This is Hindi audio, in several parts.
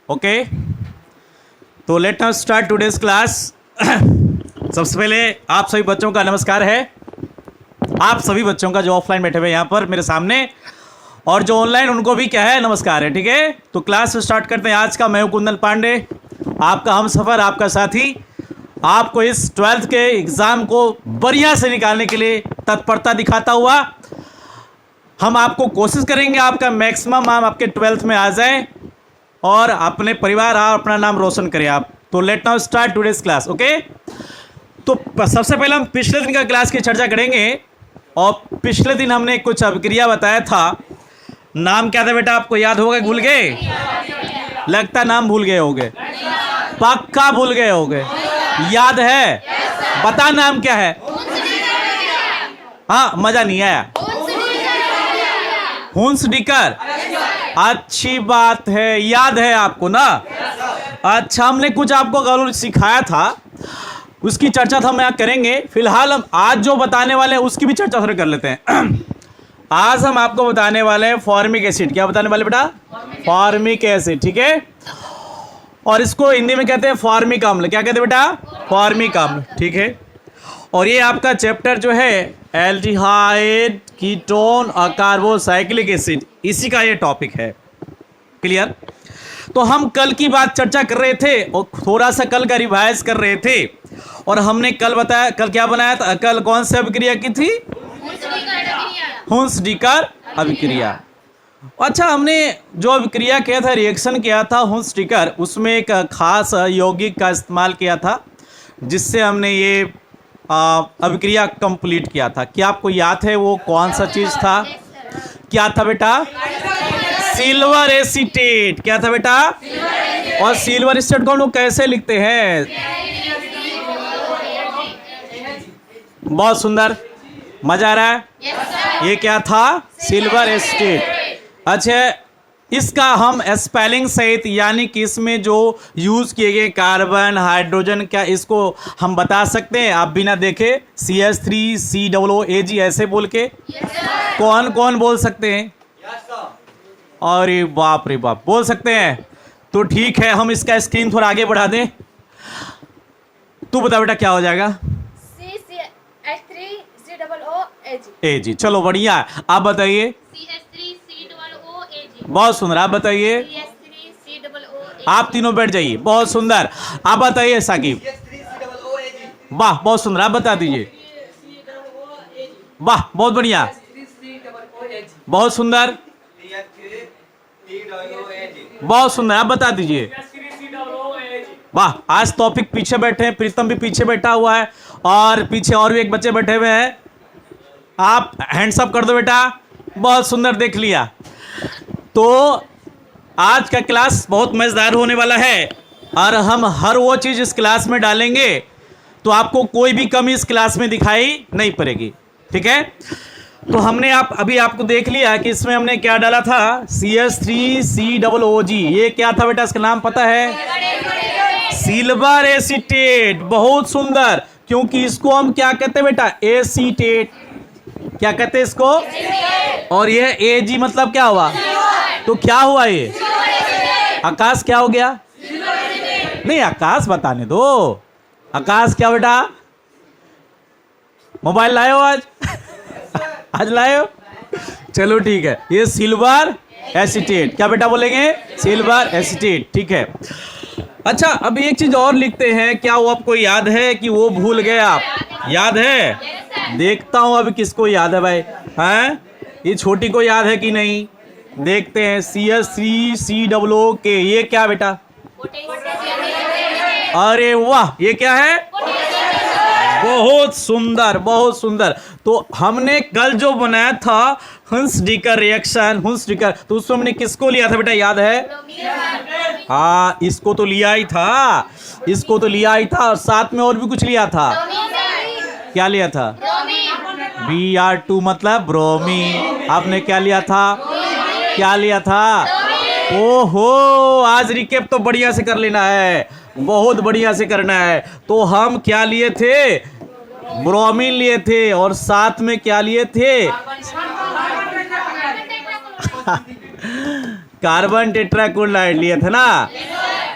ओके, तो let now start today's class. सबसे पहले आप सभी बच्चों का नमस्कार है। आप सभी बच्चों का जो ऑफलाइन बैठे हुए यहाँ पर मेरे सामने और जो ऑनलाइन उनको भी क्या है नमस्कार है। ठीक है, तो क्लास स्टार्ट करते हैं। आज का मैं हूँ कुंदन पांडे, आपका हमसफर, आपका साथी। आपको इस 12th के एग्ज़ाम को बढ़िया से निकालने के लिए तत्परता दिखाता हुआ हम आपको कोशिश करेंगे आपका मैक्सिमम नाम आपके 12th में आ जाए और अपने परिवार और अपना नाम रोशन करें आप। तो let now start today's class. Okay, तो सबसे पहले हम पिछले दिन का क्लास की चर्चा करेंगे। और पिछले दिन हमने कुछ अभिक्रिया बताया था। नाम क्या था बेटा, आपको याद होगा? भूल गए? लगता नाम भूल गए होगे, पक्का भूल गए होगे। याद है? बता नाम क्या है? हाँ, मजा नहीं आया। हुंसडीकर, अच्छी बात है, याद है आपको ना। अच्छा, हमने कुछ आपको गलत सिखाया था, उसकी चर्चा हम यहाँ करेंगे। फिलहाल हम आज जो बताने वाले हैं उसकी भी चर्चा थोड़ी कर लेते हैं। आज हम आपको बताने वाले हैं फॉर्मिक एसिड। क्या बताने वाले बेटा? Formic acid. ठीक है, और इसको हिंदी में कहते हैं फॉर्मिक अम्ल। क्या कहते हैं बेटा? फॉर्मिक अम्ल। ठीक है, और ये आपका चैप्टर जो है एल्डिहाइड, कीटोन और कार्बोसाइक्लिक एसिड, इसी का ये टॉपिक है। क्लियर? तो हम कल की बात चर्चा कर रहे थे और थोड़ा सा कल का रिवाइज कर रहे थे। और हमने कल बताया, कल क्या बनाया था? कल कौन सी अभिक्रिया की थी? हुंसडीकर अभिक्रिया। अच्छा, हमने जो अभिक्रिया किया था, रिएक्शन किया था हुंसडीकर, उसमें एक खास यौगिक का इस्तेमाल किया था जिससे हमने ये अभिक्रिया कंप्लीट किया था। क्या आपको याद है वो कौन सा चीज था? क्या था बेटा? Silver acetate. क्या था बेटा? और सिल्वर एसीटेट को हम लोग कैसे लिखते हैं? बहुत सुंदर, मजा आ रहा है। ये क्या था? Silver acetate. अच्छा, इसका हम स्पेलिंग सहित यानी कि इसमें जो यूज़ किए गए कार्बन, हाइड्रोजन, क्या इसको हम बता सकते हैं आप बिना देखे? CH3COOAG ऐसे बोल के कौन कौन बोल सकते हैं? अरे बाप रे बाप, बोल सकते हैं। तो ठीक है, हम इसका स्क्रीन थोड़ा आगे बढ़ा दें। तू बता बेटा क्या हो जाएगा? CH3COOAG। चलो बढ़िया, आप बताइए। बहुत सुंदर, आप बताइए। आप तीनों बैठ जाइए, बहुत सुंदर। आप बताइए साकिब। वाह, बहुत सुंदर, आप बता दीजिए। वाह, बहुत बढ़िया, बहुत सुंदर, बहुत सुंदर, आप बता दीजिए। वाह, आज टॉपिक पीछे बैठे हैं, प्रीतम भी पीछे बैठा हुआ है और पीछे और भी एक बच्चे बैठे हुए हैं। आप हैंड्स अप कर दो बेटा। बहुत सुंदर, देख लिया। तो आज का क्लास बहुत मज़ेदार होने वाला है और हम हर वो चीज़ इस क्लास में डालेंगे तो आपको कोई भी कमी इस क्लास में दिखाई नहीं पड़ेगी। ठीक है, तो हमने अभी आपको देख लिया कि इसमें हमने क्या डाला था? CH3COOG। ये क्या था बेटा? इसका नाम पता है? Silver acetate. बहुत सुंदर, क्योंकि इसको हम क्या कहते हैं बेटा? एसीटेट। क्या कहते हैं इसको? और ये AG मतलब क्या हुआ? तो क्या हुआ ये? आकाश क्या हो गया? नहीं, आकाश बताने दो। आकाश क्या बेटा? मोबाइल लाए हो आज? आज लाए हो? चलो ठीक है, ये सिल्वर एसीटेट। क्या बेटा बोलेंगे? Silver acetate. ठीक है। अच्छा, अब एक चीज और लिखते हैं। क्या वो आपको याद है कि वो भूल गए आप? याद है? देखता हूं अभी किसको याद है भाई। हैं, ये छोटी को याद है कि नहीं? देखते हैं। CH3COOK, ये क्या बेटा? अरे वाह, ये क्या है? बहुत सुंदर, बहुत सुंदर। तो हमने कल जो बनाया था हुंसडीकर रिएक्शन, हुंसडीकर, तो उसमें हमने किसको लिया था बेटा? याद है? हाँ, इसको तो लिया ही था, इसको तो लिया ही था और साथ में और भी कुछ लिया था। क्या लिया था? Br2 मतलब ब्रोमीन। आपने क्या लिया था? क्या लिया था? ओहो, आज रिकेप तो बढ़िया से कर लेना है, बहुत बढ़िया से करना है। तो हम क्या लिए थे? ब्रोमीन लिए थे और साथ में क्या लिए थे? कार्बन टेट्राक्लोराइड लिए थे ना।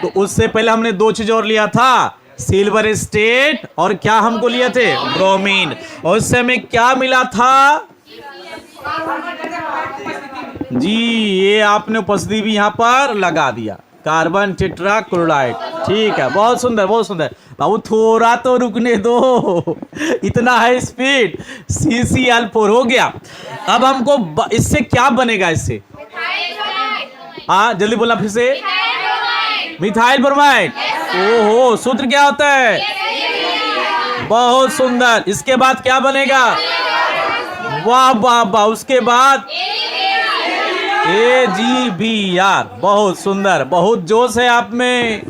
तो उससे पहले हमने दो चीज और लिया था, सिल्वर स्टेट और क्या हमको लिए थे, ब्रोमीन। और उससे हमें क्या मिला था जी, ये आपने उपस्थिति भी यहां पर लगा दिया, कार्बन टेट्राक्लोराइड। ठीक है, बहुत सुंदर बहुत सुंदर। बाबू थोड़ा तो रुकने दो, इतना हाई स्पीड। CCl4 हो गया। अब हमको इससे क्या बनेगा, इससे जल्दी बोला फिर से, मिथाइल ब्रोमाइड। ओहो, सूत्र क्या होता है, बहुत सुंदर। इसके बाद क्या बनेगा, वाह वाह वाह, उसके बाद AgBr। बहुत सुंदर, बहुत जोश है आप में।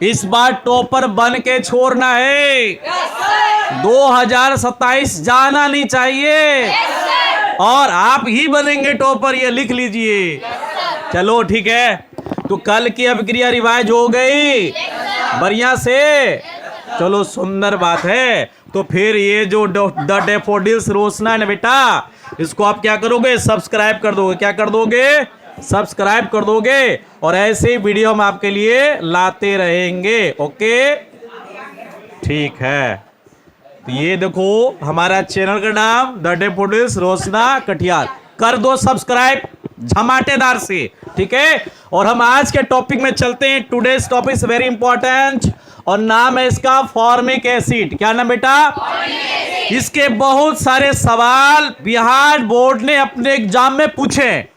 इस बार टॉपर बन के छोड़ना है, 2027 जाना नहीं चाहिए, और आप ही बनेंगे टॉपर, ये लिख लीजिए। चलो ठीक है, तो कल की अभिक्रिया रिवाइज हो गई बढ़िया से। चलो सुंदर बात है। तो फिर ये जो द डैफोडिल्स रोसना है ना बेटा, इसको आप क्या करोगे, सब्सक्राइब कर दोगे। क्या कर दोगे, सब्सक्राइब कर दोगे, और ऐसे वीडियो हम आपके लिए लाते रहेंगे। ओके, ठीक है। तो ये देखो हमारा चैनल का नाम द डैफोडिल्स रोसना कटियार, कर दो सब्सक्राइब झमाटेदार से, ठीक है। और हम आज के टॉपिक में चलते हैं। Today's topic is very important, और नाम है इसका फॉर्मिक एसिड। क्या नाम बेटा, इसके बहुत सारे सवाल बिहार बोर्ड ने अपने एग्जाम में पूछे,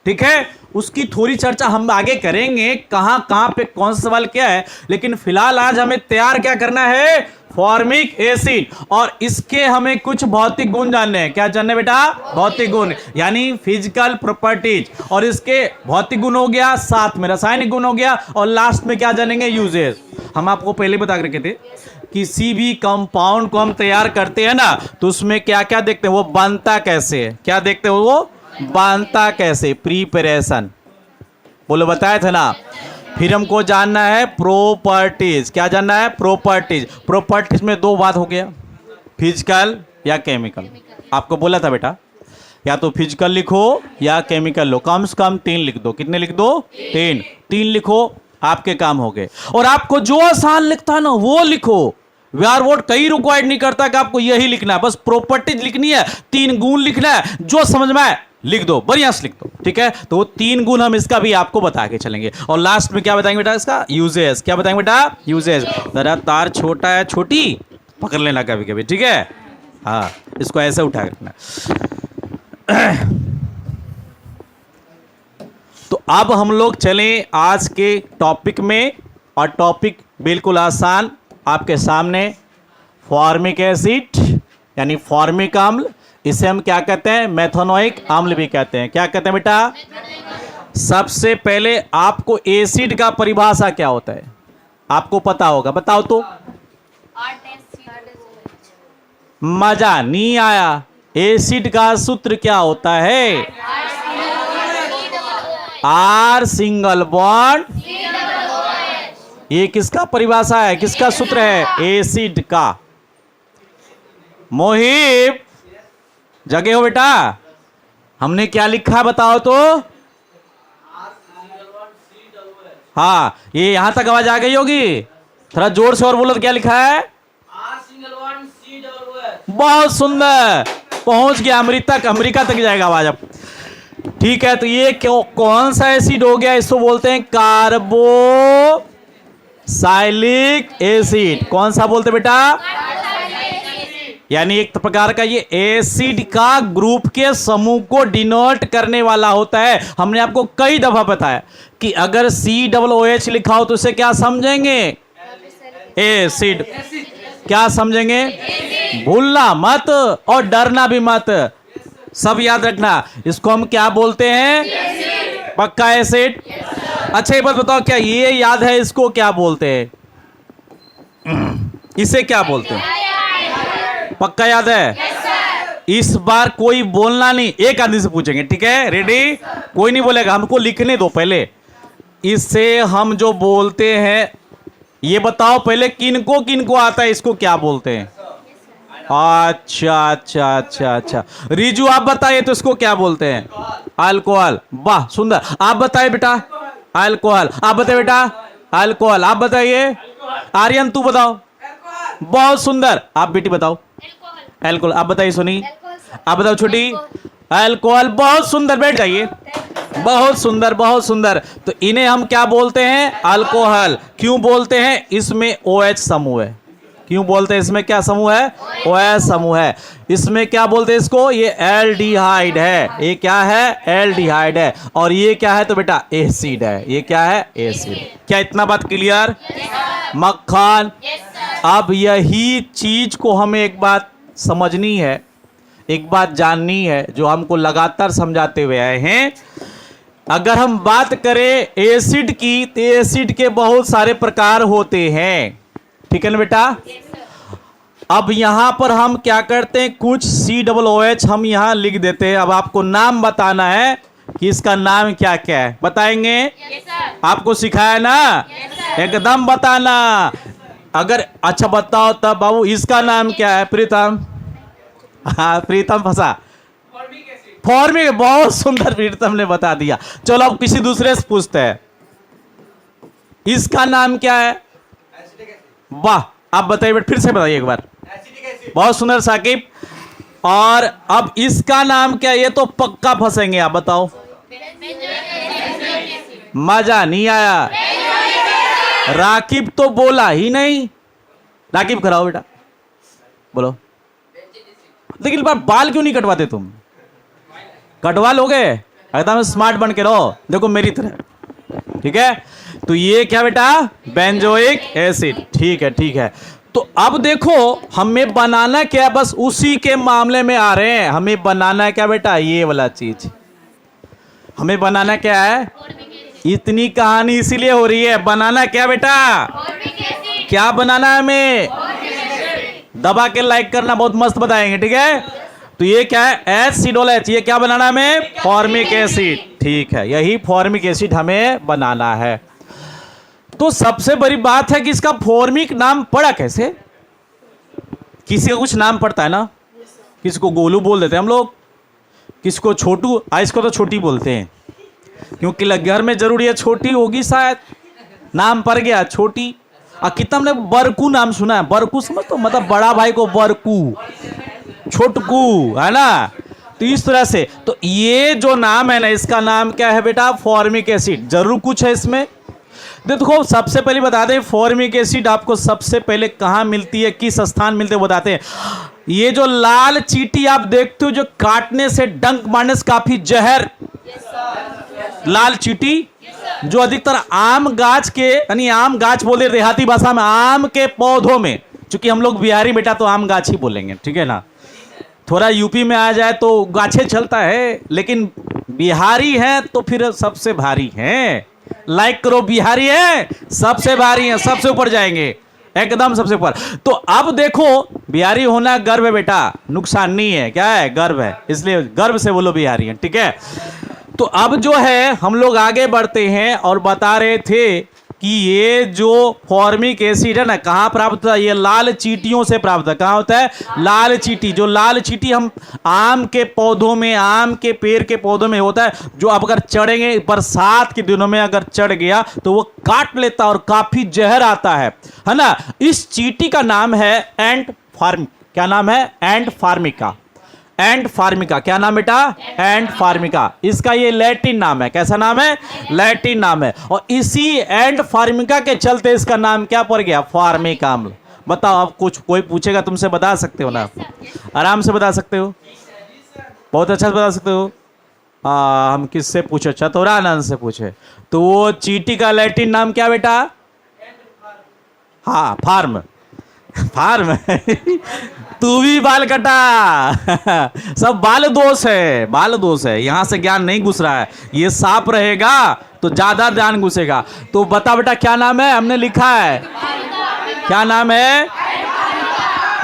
ठीक है। उसकी थोड़ी चर्चा हम आगे करेंगे, कहां पे कौन सा सवाल क्या है। लेकिन फिलहाल आज हमें तैयार क्या करना है, फॉर्मिक एसिड, और इसके हमें कुछ भौतिक गुण जानने हैं। क्या जानने बेटा, भौतिक गुण, यानी फिजिकल प्रॉपर्टीज। और इसके भौतिक गुण हो गया, साथ में रासायनिक गुण हो गया, और लास्ट में क्या जानेंगे, यूजेस। हम आपको पहले बता के रखे थे, किसी भी कंपाउंड को हम तैयार करते हैं ना, तो उसमें क्या क्या देखते हैं, वो बनता कैसे है। क्या देखते हैं, वो बनता कैसे, प्रिपरेशन, बोलो बताया था ना। फिर हमको जानना है प्रॉपर्टीज। क्या जानना है, प्रॉपर्टीज। प्रॉपर्टीज में दो बात हो गया, फिजिकल या केमिकल। आपको बोला था बेटा, या तो फिजिकल लिखो या केमिकल लो, कम से कम 3 लिख दो। कितने लिख दो, 3 लिखो, आपके काम हो गए। और आपको जो आसान लिखता है ना वो लिखो। व्यार वोट कहीं रिक्वायर्ड नहीं करता कि आपको यही लिखना है, बस प्रॉपर्टीज लिखनी है, 3 गुण लिखना है, जो समझ में आए लिख दो, बढ़िया से लिख दो, ठीक है। तो वो 3 गुण हम इसका भी आपको बता के चलेंगे। और लास्ट में क्या बताएंगे बेटा, इसका यूजेस। क्या बताएंगे बेटा, यूजेस। जरा तार छोटा है, छोटी पकड़ लेना कभी कभी, ठीक है। हाँ, इसको ऐसे उठा रखना। तो अब हम लोग चलें आज के टॉपिक में, और टॉपिक बिल्कुल आसान आपके सामने, फॉर्मिक एसिड यानी फॉर्मिक अम्ल। इसे हम क्या कहते हैं, मेथनोइक अम्ल भी कहते हैं। क्या कहते हैं बेटा, सबसे पहले आपको एसिड का परिभाषा क्या होता है आपको पता होगा, बताओ तो। मजा नहीं आया, एसिड का सूत्र क्या होता है, R सिंगल बॉन्ड। ये किसका परिभाषा है, किसका सूत्र है, एसिड का। मोहिब जगे हो बेटा, हमने क्या लिखा है बताओ तो। हाँ, ये यहां तक आवाज आ गई होगी, थोड़ा जोर से और बोलो तो क्या लिखा है, बहुत सुंदर, पहुंच गया अमेरिका तक जाएगा आवाज अब, ठीक है। तो ये कौन सा एसिड हो गया, इसको बोलते हैं कार्बोक्सिलिक एसिड। कौन सा बोलते बेटा, यानी एक प्रकार का ये एसिड का ग्रुप के समूह को डिनोट करने वाला होता है। हमने आपको कई दफा बताया कि अगर COOH लिखा हो तो उसे क्या समझेंगे, एसिड। क्या समझेंगे, भूलना मत और डरना भी मत, सब याद रखना। इसको हम क्या बोलते हैं, पक्का एसिड। अच्छा ये बात बताओ, क्या ये याद है इसको क्या बोलते हैं, इसे क्या बोलते हैं, पक्का याद है। इस बार कोई बोलना नहीं, एक आदमी से पूछेंगे, ठीक है, रेडी, कोई नहीं बोलेगा, हमको लिखने दो पहले। इससे हम जो बोलते हैं, ये बताओ पहले किनको किनको आता है, इसको क्या बोलते हैं। अच्छा, रिजू आप बताइए तो इसको क्या बोलते हैं, अल्कोहल। वाह सुंदर, आप बताइए बेटा, अल्कोहल। आप बताइए बेटा, अल्कोहल। आप बताइए, आर्यन तू बताओ। बहुत सुंदर। आप बेटी बताओ। अल्कोहल। आप बताइए सोनी। आप बताओ छोटी। अल्कोहल। बहुत सुंदर, बैठ जाइए। बहुत सुंदर, बहुत सुंदर। तो इन्हें हम क्या बोलते हैं? अल्कोहल। क्यों बोलते हैं? इसमें OH समूह है। क्यों बोलते हैं? इसमें क्या समूह है? OH समूह है। इसमें क्या बोलते हैं इसको? ये एल्डिहाइड है। ये क्या है? एल्डिहाइड है। और ये क्या है? तो बेटा एसिड है। ये क्या है? एसिड। क्या इतना बात क्लियर? मक्खन। अब यही चीज को हमें एक बात समझनी है, एक बात जाननी है, जो हमको लगातार समझाते हुए आए हैं। अगर हम बात करें एसिड की, तो एसिड के बहुत सारे प्रकार होते हैं, ठीक है ना बेटा? अब यहां पर हम क्या करते हैं, कुछ COOH हम यहां लिख देते हैं। अब आपको नाम बताना है कि इसका नाम क्या क्या है। बताएंगे? आपको सिखाया ना? एकदम बताना। अगर अच्छा बताओ तब बाबू, इसका नाम क्या है? प्रीतम। हाँ, प्रीतम फंसा। फॉर्मिक। बहुत सुंदर, प्रीतम ने बता दिया। चलो अब किसी दूसरे से पूछते हैं, इसका नाम क्या है? वाह, आप बताइए बेटा, फिर से बताइए एक बार। बहुत सुंदर साकिब। और अब इसका नाम क्या है? ये तो पक्का फंसेंगे। आप बताओ। मजा नहीं आया। राकिब तो बोला ही नहीं। राकिब कराओ बेटा, बोलो। लेकिन बाल क्यों नहीं कटवाते तुम? कटवा लोगे? एकदम स्मार्ट बन के रहो, देखो मेरी तरह, ठीक है? तो ये क्या बेटा? Benzoic acid. ठीक है, ठीक है। तो अब देखो हमें बनाना क्या है, बस उसी के मामले में आ रहे हैं। हमें बनाना है क्या बेटा? ये वाला चीज हमें बनाना क्या है? इतनी कहानी इसीलिए हो रही है। बनाना क्या बेटा? क्या बनाना है हमें? दबा के लाइक करना, बहुत मस्त बताएंगे, ठीक है? तो ये क्या है? H ये क्या बनाना है हमें? Formic acid. ठीक है, यही फॉर्मिक एसिड हमें बनाना है। तो सबसे बड़ी बात है कि इसका फॉर्मिक नाम पड़ा कैसे? किसी का कुछ नाम पड़ता है ना, किसी को गोलू बोल देते हैं हम लोग, किसी को छोटू। इसको तो छोटी बोलते हैं, क्योंकि घर में जरूरी है छोटी होगी, शायद नाम पड़ गया छोटी। कितना हमने बरकू नाम सुना है? बरकू समझ तो, मतलब बड़ा भाई को बरकू, छोटकू, है ना? तो इस तरह से, तो ये जो नाम है ना, इसका नाम क्या है बेटा? Formic acid. जरूर कुछ है इसमें। देखो सबसे पहले बता दें, फॉर्मिक एसिड आपको सबसे पहले कहां मिलती है, किस स्थान मिलते है बताते हैं। ये जो लाल चींटी आप देखते हो, जो काटने से, डंक मारने से काफी जहर, लाल चींटी, जो अधिकतर आम गाछ के, यानी आम गाछ बोले देहाती भाषा में, आम के पौधों में, चूंकि हम लोग बिहारी बेटा तो आम गाछ ही बोलेंगे, ठीक है ना? थोड़ा यूपी में आ जाए तो गाछे चलता है, लेकिन बिहारी है तो फिर सबसे भारी है। लाइक करो, बिहारी है सबसे भारी है, सबसे ऊपर जाएंगे, एकदम सबसे ऊपर। तो अब देखो, बिहारी होना गर्व है बेटा, नुकसान नहीं है। क्या है? गर्व है, इसलिए गर्व से बोलो बिहारी है, ठीक है? तो अब जो है हम लोग आगे बढ़ते हैं और बता रहे थे कि ये जो फॉर्मिक एसिड है ना, कहाँ प्राप्त होता है? ये लाल चींटियों से प्राप्त होता है। कहाँ होता है? लाल चींटी। जो लाल चींटी हम आम के पौधों में, आम के पेड़ के पौधों में होता है, जो अब अगर चढ़ेंगे, बरसात के दिनों में अगर चढ़ गया तो वो काट लेता और काफी जहर आता है ना? इस चींटी का नाम है एंट फार्म। क्या नाम है? एंट फार्मिका। एंट फार्मिका। क्या नाम बेटा? एंट फार्मिका। इसका ये लैटिन नाम है। कैसा नाम है? लैटिन नाम है। और इसी एंट फार्मिका के चलते इसका नाम क्या पड़ गया? फॉर्मिक अम्ल। बताओ, आप कुछ कोई पूछेगा तुमसे बता सकते हो ना? आराम से बता सकते हो, बहुत अच्छा से बता सकते हो। हम किससे पूछे? चतुरानंद से पूछे। तो वो चींटी का लैटिन नाम क्या बेटा? हाँ, फार्म। फार्म। तू भी बाल कटा। सब बाल दोष है, बाल दोष है। यहां से ज्ञान नहीं घुस रहा है। ये साफ रहेगा तो ज्यादा ज्ञान घुसेगा। तो बता बेटा, क्या नाम है? हमने लिखा है, क्या नाम है?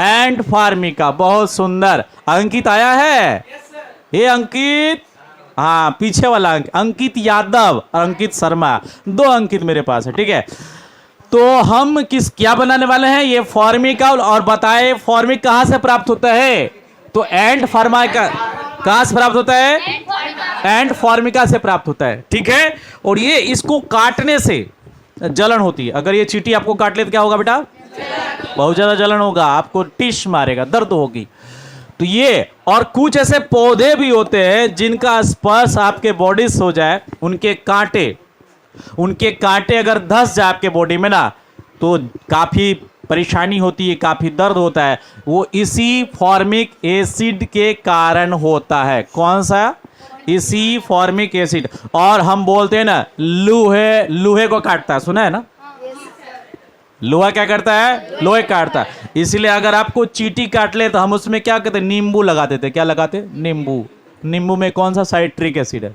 एंट फार्मिका। बहुत सुंदर। अंकित आया है? ये अंकित, हाँ पीछे वाला अंकित यादव और अंकित शर्मा, 2 अंकित मेरे पास है, ठीक है? तो हम क्या बनाने वाले हैं? ये फॉर्मिका। और बताए फॉर्मिक कहां से प्राप्त होता है? तो एंट फार्मिका कहां से प्राप्त होता है? एंट फार्मिका से प्राप्त होता है, ठीक है? और ये इसको काटने से, जलन होती है। अगर ये चींटी आपको काट ले तो क्या होगा बेटा? बहुत ज्यादा जलन होगा, आपको टिश मारेगा, दर्द होगी। तो ये और कुछ ऐसे पौधे भी होते हैं जिनका स्पर्श आपके बॉडी से हो जाए, उनके कांटे अगर धस जाए आपके बॉडी में ना, तो काफी परेशानी होती है, काफी दर्द होता है। वो इसी फॉर्मिक एसिड के कारण होता है। कौन सा? इसी फॉर्मिक एसिड। और हम बोलते हैं ना, लोहे को काटता है, सुना है ना? लोहा क्या करता है? लोहे काटता है। इसलिए अगर आपको चींटी काट ले तो हम उसमें क्या कहते हैं? नींबू लगा देते। क्या लगाते? नींबू। नींबू में कौन सा साइट्रिक एसिड है?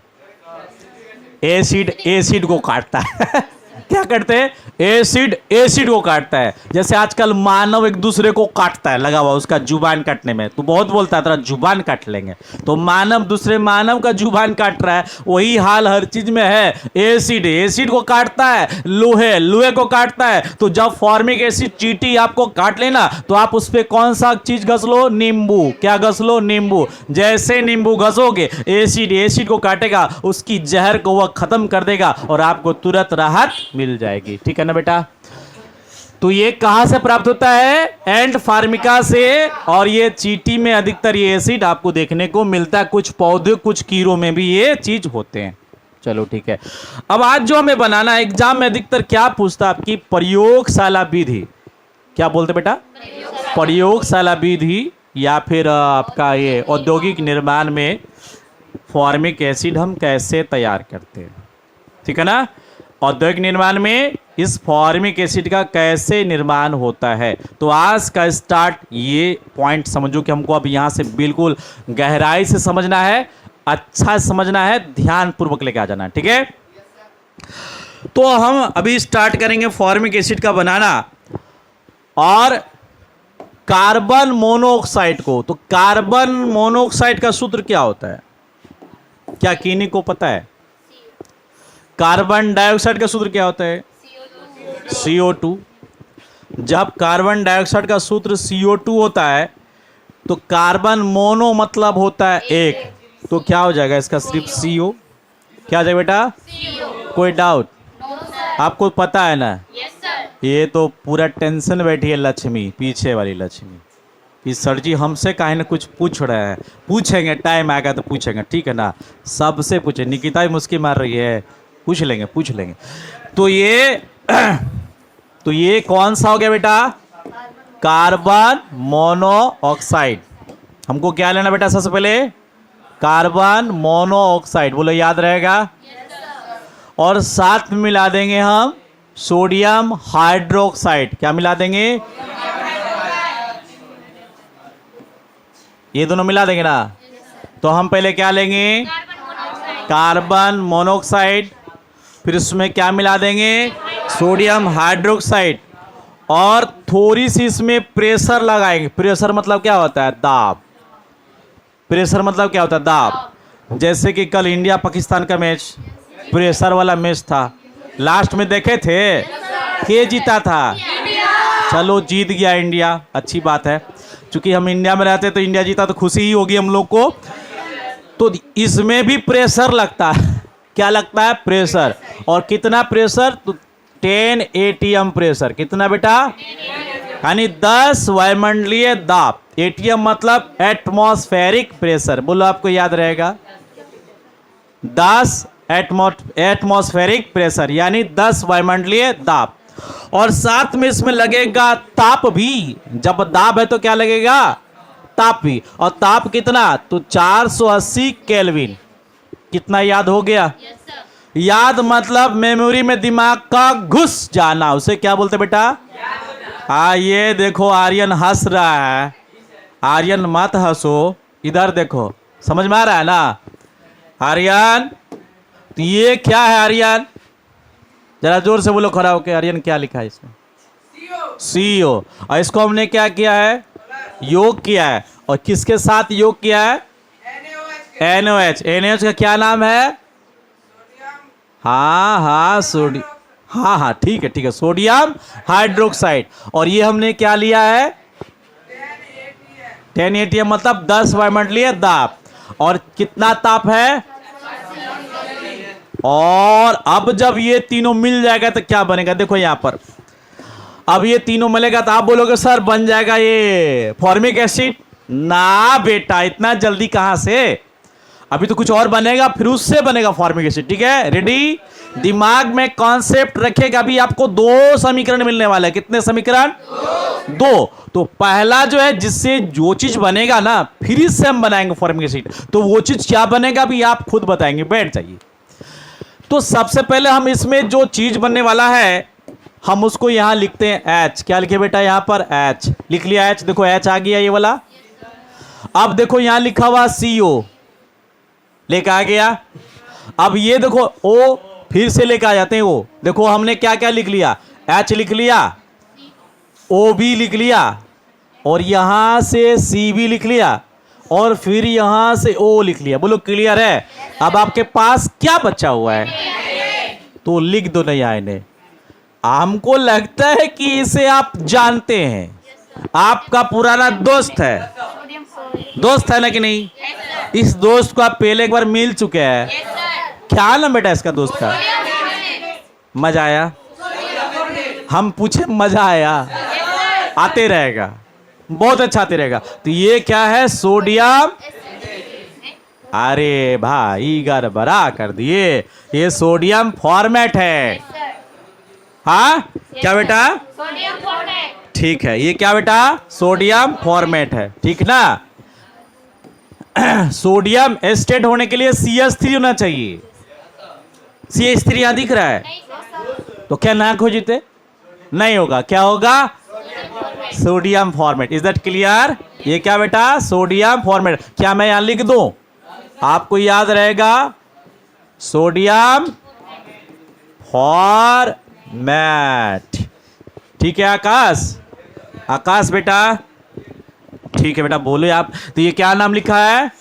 एसिड को काटता है। क्या करते हैं? एसिड को काटता है। जैसे आजकल मानव एक दूसरे को काटता है, लगा हुआ उसका जुबान काटने में, तो बहुत बोलता है तेरा जुबान काट लेंगे। तो मानव दूसरे मानव का जुबान काट रहा है, वही हाल हर चीज में है। एसिड को काटता है, लोहे को काटता है। तो जब फॉर्मिक एसिड चींटी आपको काट लेना, तो आप उस पर कौन सा चीज घस लो? नींबू। क्या घस लो? नींबू। जैसे नींबू घसोगे, एसिड को काटेगा, उसकी जहर को वह खत्म कर देगा और आपको तुरंत राहत मिल जाएगी। ठीक है ना बेटा? तो ये कहां से प्राप्त होता है? एंड फार्मिका से। और ये चींटी में अधिकतर ये एसिड आपको देखने को मिलता है। कुछ पौधे, कुछ कीड़ों में भी ये चीज होते हैं। चलो ठीक है। अब आज जो हमें बनाना है, एग्जाम में अधिकतर क्या पूछता है? आपकी प्रयोगशाला विधि। क्या बोलते बेटा? प्रयोगशाला विधि, या फिर आपका ये औद्योगिक निर्माण में फॉर्मिक एसिड हम कैसे तैयार करते हैं। ठीक है ना? औद्योगिक निर्माण में इस फॉर्मिक एसिड का कैसे निर्माण होता है। तो आज का स्टार्ट ये पॉइंट समझो कि हमको अब यहां से बिल्कुल गहराई से समझना है, अच्छा समझना है, ध्यान पूर्वक लेके आ जाना है। ठीक है? तो हम अभी स्टार्ट करेंगे फॉर्मिक एसिड का बनाना। और कार्बन मोनोऑक्साइड को, तो कार्बन मोनोऑक्साइड का सूत्र क्या होता है? क्या किन्हीं को पता है? कार्बन डाइऑक्साइड का सूत्र क्या होता है? CO2। जब कार्बन डाइऑक्साइड का सूत्र CO2 होता है, तो कार्बन मोनो मतलब होता है एक, तो क्या हो जाएगा इसका? सिर्फ CO। क्या हो जाएगा बेटा? कोई डाउट? आपको पता है ना? ये तो पूरा टेंशन बैठी है लक्ष्मी, पीछे वाली लक्ष्मी, कि सर जी हमसे काहे ना कुछ पूछ रहे हैं। पूछेंगे, टाइम आएगा तो पूछेंगे। ठीक है ना? सबसे पूछे। निकिता भी मुस्की मार रही है, पूछ लेंगे। तो ये कौन सा हो गया बेटा? Carbon monoxide. हमको क्या लेना बेटा? सबसे पहले कार्बन मोनोऑक्साइड, बोलो, याद रहेगा। और साथ में मिला देंगे हम सोडियम हाइड्रोक्साइड। क्या मिला देंगे? ये दोनों मिला देंगे ना? तो हम पहले क्या लेंगे? Carbon monoxide. फिर उसमें क्या मिला देंगे? Sodium hydroxide. और थोड़ी सी इसमें प्रेशर लगाएंगे। प्रेशर मतलब क्या होता है? दाब। प्रेशर मतलब क्या होता है? दाब। जैसे कि कल इंडिया पाकिस्तान का मैच प्रेशर वाला मैच था, लास्ट में देखे थे, के जीता था? चलो जीत गया इंडिया, अच्छी बात है। चूंकि हम इंडिया में रहते तो इंडिया जीता तो खुशी ही होगी हम लोग को। तो इसमें भी प्रेशर लगता है। क्या लगता है? प्रेशर। और कितना प्रेशर? तो 10 ATM प्रेशर। कितना बेटा? यानी 10 वायुमंडलीय दाब। ATM मतलब एटमॉस्फेरिक प्रेशर। बोलो, आपको याद रहेगा। 10 एटमॉस्फेरिक प्रेशर यानी 10 वायुमंडलीय दाब। और साथ में इसमें लगेगा ताप भी। जब दाब है तो क्या लगेगा? ताप भी। और ताप कितना? तो 480 केल्विन। कितना याद हो गया? याद मतलब मेमोरी में दिमाग का घुस जाना। उसे क्या बोलते बेटा? ये देखो आर्यन हंस रहा है। आर्यन मत हंसो, इधर देखो। समझ में आ रहा है ना आर्यन? तो ये क्या है आर्यन? जरा जोर से बोलो खड़ा होके। आर्यन क्या लिखा है इसमें? CO। और इसको हमने क्या किया है? योग किया है। और किसके साथ योग किया है? NOH। NOH का क्या नाम है? हाँ सोडियम। हाँ ठीक है, सोडियम हाइड्रोक्साइड। और ये हमने क्या लिया है? 10 ATM मतलब 10 वायुमंडलीय दाब। और कितना ताप है? और अब जब ये तीनों मिल जाएगा तो क्या बनेगा, देखो यहां पर अब ये तीनों मिलेगा तो आप बोलोगे सर बन जाएगा ये फॉर्मिक एसिड। ना बेटा, इतना जल्दी कहां से, अभी तो कुछ और बनेगा, फिर उससे बनेगा फॉर्मिक एसिड। ठीक है, रेडी, दिमाग में कॉन्सेप्ट रखेगा। अभी आपको दो समीकरण मिलने वाले हैं। कितने समीकरण, दो। तो पहला जो है जिससे जो चीज बनेगा ना, फिर इससे हम बनाएंगे फॉर्मिक एसिड, तो वो चीज क्या बनेगा अभी आप खुद बताएंगे, बैठ जाइए। तो सबसे पहले हम इसमें जो चीज बनने वाला है हम उसको यहां लिखते हैं H। क्या लिखे बेटा, यहां पर H लिख लिया। H देखो, H आ गया ये वाला। अब देखो यहां लिखा हुआ CO, लेकर आ गया। अब ये देखो O, फिर से लेकर आ जाते हैं O। देखो हमने क्या क्या लिख लिया, H लिख लिया, O भी लिख लिया, और यहां से C भी लिख लिया, और फिर यहां से O लिख लिया। बोलो क्लियर है। अब आपके पास क्या बचा हुआ है, तो लिख दो नया इन्हें। हमको लगता है कि इसे आप जानते हैं, आपका पुराना दोस्त है, दोस्त है ना कि नहीं। इस दोस्त को आप पहले एक बार मिल चुके हैं। क्या नाम बेटा इसका दोस्त का, मजा आया, हम पूछे मजा आया, आते रहेगा, बहुत अच्छा आते रहेगा। तो ये क्या है, सोडियम, अरे भाई गड़बड़ा कर दिए, ये सोडियम फॉर्मेट है। हाँ क्या बेटा, सोडियम फॉर्मेट। ठीक है, ये क्या बेटा, सोडियम फॉर्मेट है, ठीक ना। सोडियम एस्टेट होने के लिए CH3 होना चाहिए। CH3 यहां दिख रहा है, तो क्या ना खोजते नहीं होगा, क्या होगा, sodium format. Is that clear. ये क्या बेटा, सोडियम फॉर्मेट। क्या मैं यहां लिख दूं, आपको याद रहेगा, सोडियम फॉर्मेट। ठीक है आकाश, आकाश बेटा, ठीक है बेटा, बोलो आप। तो ये क्या नाम लिखा है,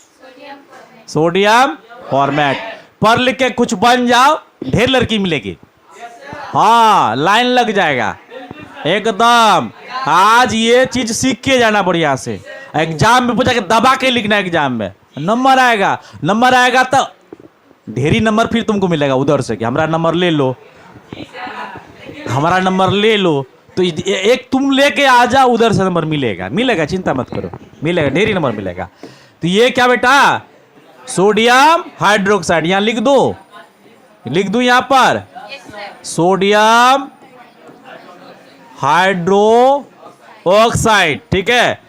सोडियम फॉर्मेट। पर लिख के कुछ बन जाओ, ढेर लड़की मिलेगी। हाँ, लाइन लग जाएगा एकदम। आज ये चीज सीख के जाना बढ़िया से। एग्जाम में पूछा के दबा के लिखना, एग्जाम में नंबर आएगा, नंबर आएगा तो ढेरी नंबर फिर तुमको मिलेगा उधर से कि हमारा नंबर ले लो, हमारा नंबर ले लो। तो एक तुम लेके आ जाओ, उधर से नंबर मिलेगा, मिलेगा, चिंता मत करो, मिलेगा, ढेरी नंबर मिलेगा। तो ये क्या बेटा, सोडियम हाइड्रोक्साइड। यहां लिख दो, लिख दो यहां पर, सोडियम हाइड्रो ऑक्साइड। ठीक है,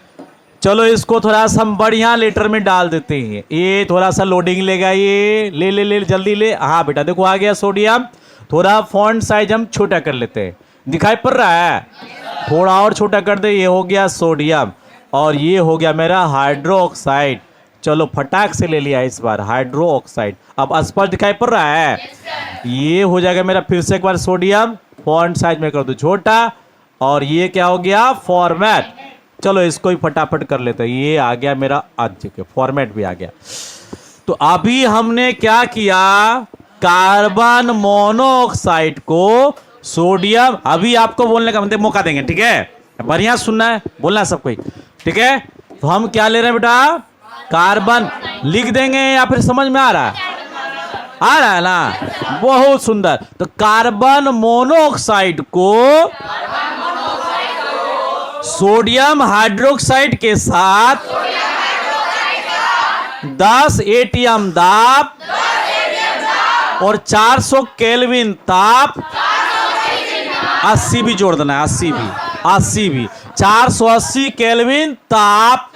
चलो इसको थोड़ा सा हम बढ़िया लेटर में डाल देते हैं। ये थोड़ा सा लोडिंग लेगा, ये ले ले ले जल्दी ले। हाँ बेटा देखो आ गया सोडियम। थोड़ा फॉन्ट साइज हम छोटा कर लेते हैं, दिखाई पड़ रहा है, थोड़ा और छोटा कर दे। ये हो गया सोडियम, और ये हो गया मेरा हाइड्रो ऑक्साइड। चलो फटाक से ले लिया इस बार, हाइड्रो ऑक्साइड। अब स्पष्ट दिखाई पड़ रहा है, ये हो जाएगा मेरा। फिर से एक बार सोडियम, फॉन्ट साइज में कर दो छोटा, और ये क्या हो गया, फॉर्मेट। चलो इसको ही फटाफट कर लेते हैं, ये आ गया मेरा आज के फॉर्मेट भी आ गया। तो अभी हमने क्या किया, कार्बन मोनोऑक्साइड को सोडियम, अभी आपको बोलने का मौका देंगे, ठीक है, बढ़िया सुनना है, बोलना है सब कोई, ठीक है। तो हम क्या ले रहे हैं बेटा, कार्बन लिख देंगे या फिर समझ में आ रहा है, आ रहा है ना, बहुत सुंदर। तो कार्बन मोनोऑक्साइड को सोडियम हाइड्रोक्साइड के साथ 10 एटीएम दाब और 400 केल्विन ताप, 80 भी जोड़ देना है, 80 भी 480 केल्विन ताप।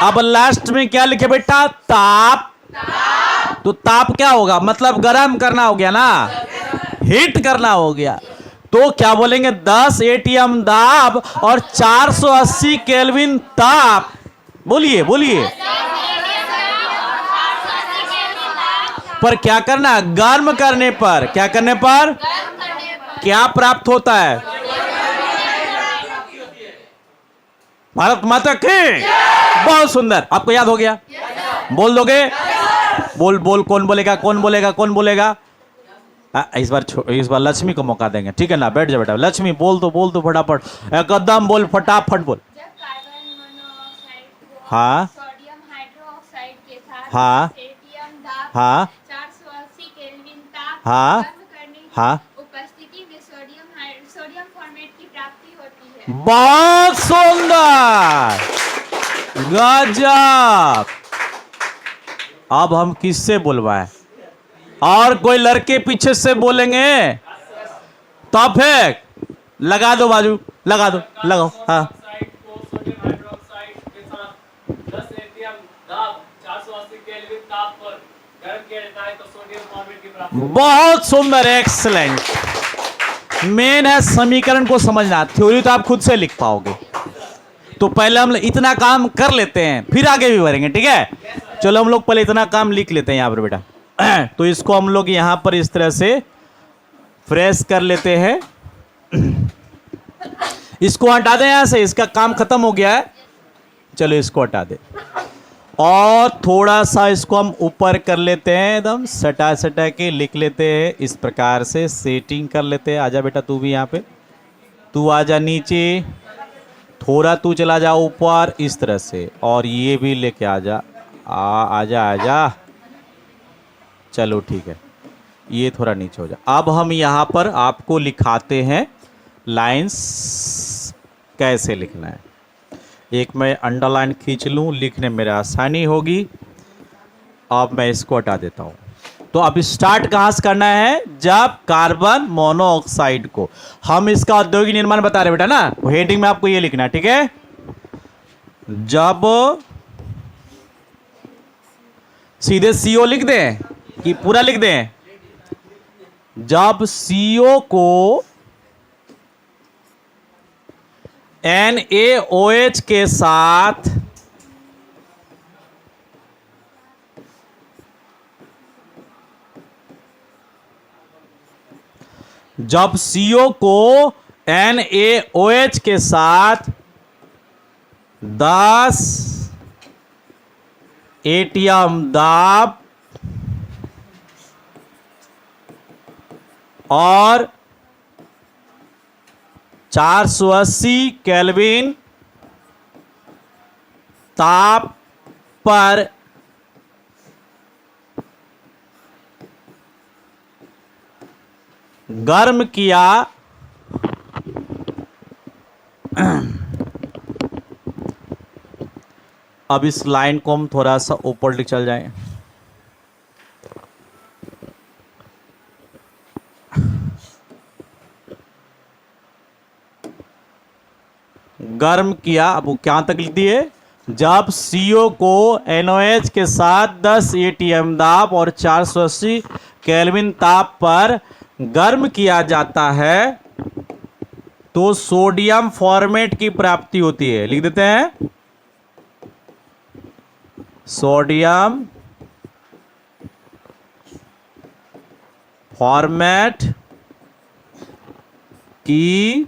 अब लास्ट में क्या लिखे बेटा, ताप। तो ताप क्या होगा, मतलब गर्म करना हो गया ना, हीट करना हो गया। तो क्या बोलेंगे, 10 एटीएम दाब और 480 केल्विन ताप। बोलिए बोलिए, पर क्या करना, गर्म करने पर, क्या करने पर क्या प्राप्त होता है, भारत माता की। बहुत सुंदर, आपको याद हो गया, बोल दोगे, बोल बोल, कौन बोलेगा, कौन बोलेगा, कौन बोलेगा। इस बार लक्ष्मी को मौका देंगे, ठीक है ना, बैठ जा बेटा। लक्ष्मी बोल दो फटाफट, एकदम बोल, फटाफट बोल। हाँ सोडियम हाइड्रोक्साइड के साथ हाँ एटीएम दाब हाँ 480 हाँ गर्म करने की हाँ, उपस्थिति में सोडियम फॉर्मेट की प्राप्ति होती है। बहुत सुंदर, गजब। अब हम किससे बुलवाएं? और कोई लड़के पीछे से बोलेंगे तो फिर लगा दो, बाजू लगा दो, लगाओ। हाँ, को सोडियम हाइड्रोक्साइड के साथ 10 एटीएम दाब 480 केल्विन ताप पर गर्म किया जाता है तो सोडियम फॉर्मेट की प्राप्ति होती है। बहुत सुंदर, एक्सलेंट। मेन है समीकरण को समझना, थ्योरी तो आप खुद से लिख पाओगे। तो पहले हम इतना काम कर लेते हैं, फिर आगे भी बढ़ेंगे, ठीक है? चलो हम लोग पहले इतना काम लिख लेते हैं यहां पर बेटा। तो इसको हम लोग यहां पर इस तरह से फ्रेश कर लेते हैं। इसको हटा दें यहां से, इसका काम खत्म हो गया है। चलो इसको हटा दे और थोड़ा सा इसको हम ऊपर कर लेते हैं, एकदम सटा सटा के लिख लेते हैं। इस प्रकार से सेटिंग कर लेते हैं। आजा बेटा तू भी यहाँ पे, तू आजा नीचे, थोड़ा तू चला जा ऊपर इस तरह से, और ये भी लेके आजा, आजा आजा। चलो ठीक है, ये थोड़ा नीचे हो जा। अब हम यहाँ पर आपको लिखाते हैं लाइंस कैसे लिखना है। एक मैं अंडरलाइन खींच लूँ, लिखने में मेरा आसानी होगी। अब मैं इसको हटा देता हूँ। तो अब स्टार्ट कहाँ से करना है? जब कार्बन मोनोऑक्साइड को, हम इसका औद्योगिक निर्माण बता रहे बेटा ना, हेडिंग में आपको ये लिखना है, ठीक है? जब सीधे सीओ लिख दें कि पूरा लिख दें? जब सीओ को NaOH के साथ जब CO को NaOH के साथ 10 एटीएम दाब और 480 केल्विन ताप पर गर्म किया अब इस लाइन को हम थोड़ा सा ऊपर ले चल जाएं। गर्म किया, अब वो क्या तक लिख दिए? जब CO को NaOH के साथ 10 एटीएम दाब और 480 केल्विन ताप पर गर्म किया जाता है तो सोडियम फॉर्मेट की प्राप्ति होती है। लिख देते हैं, सोडियम फॉर्मेट की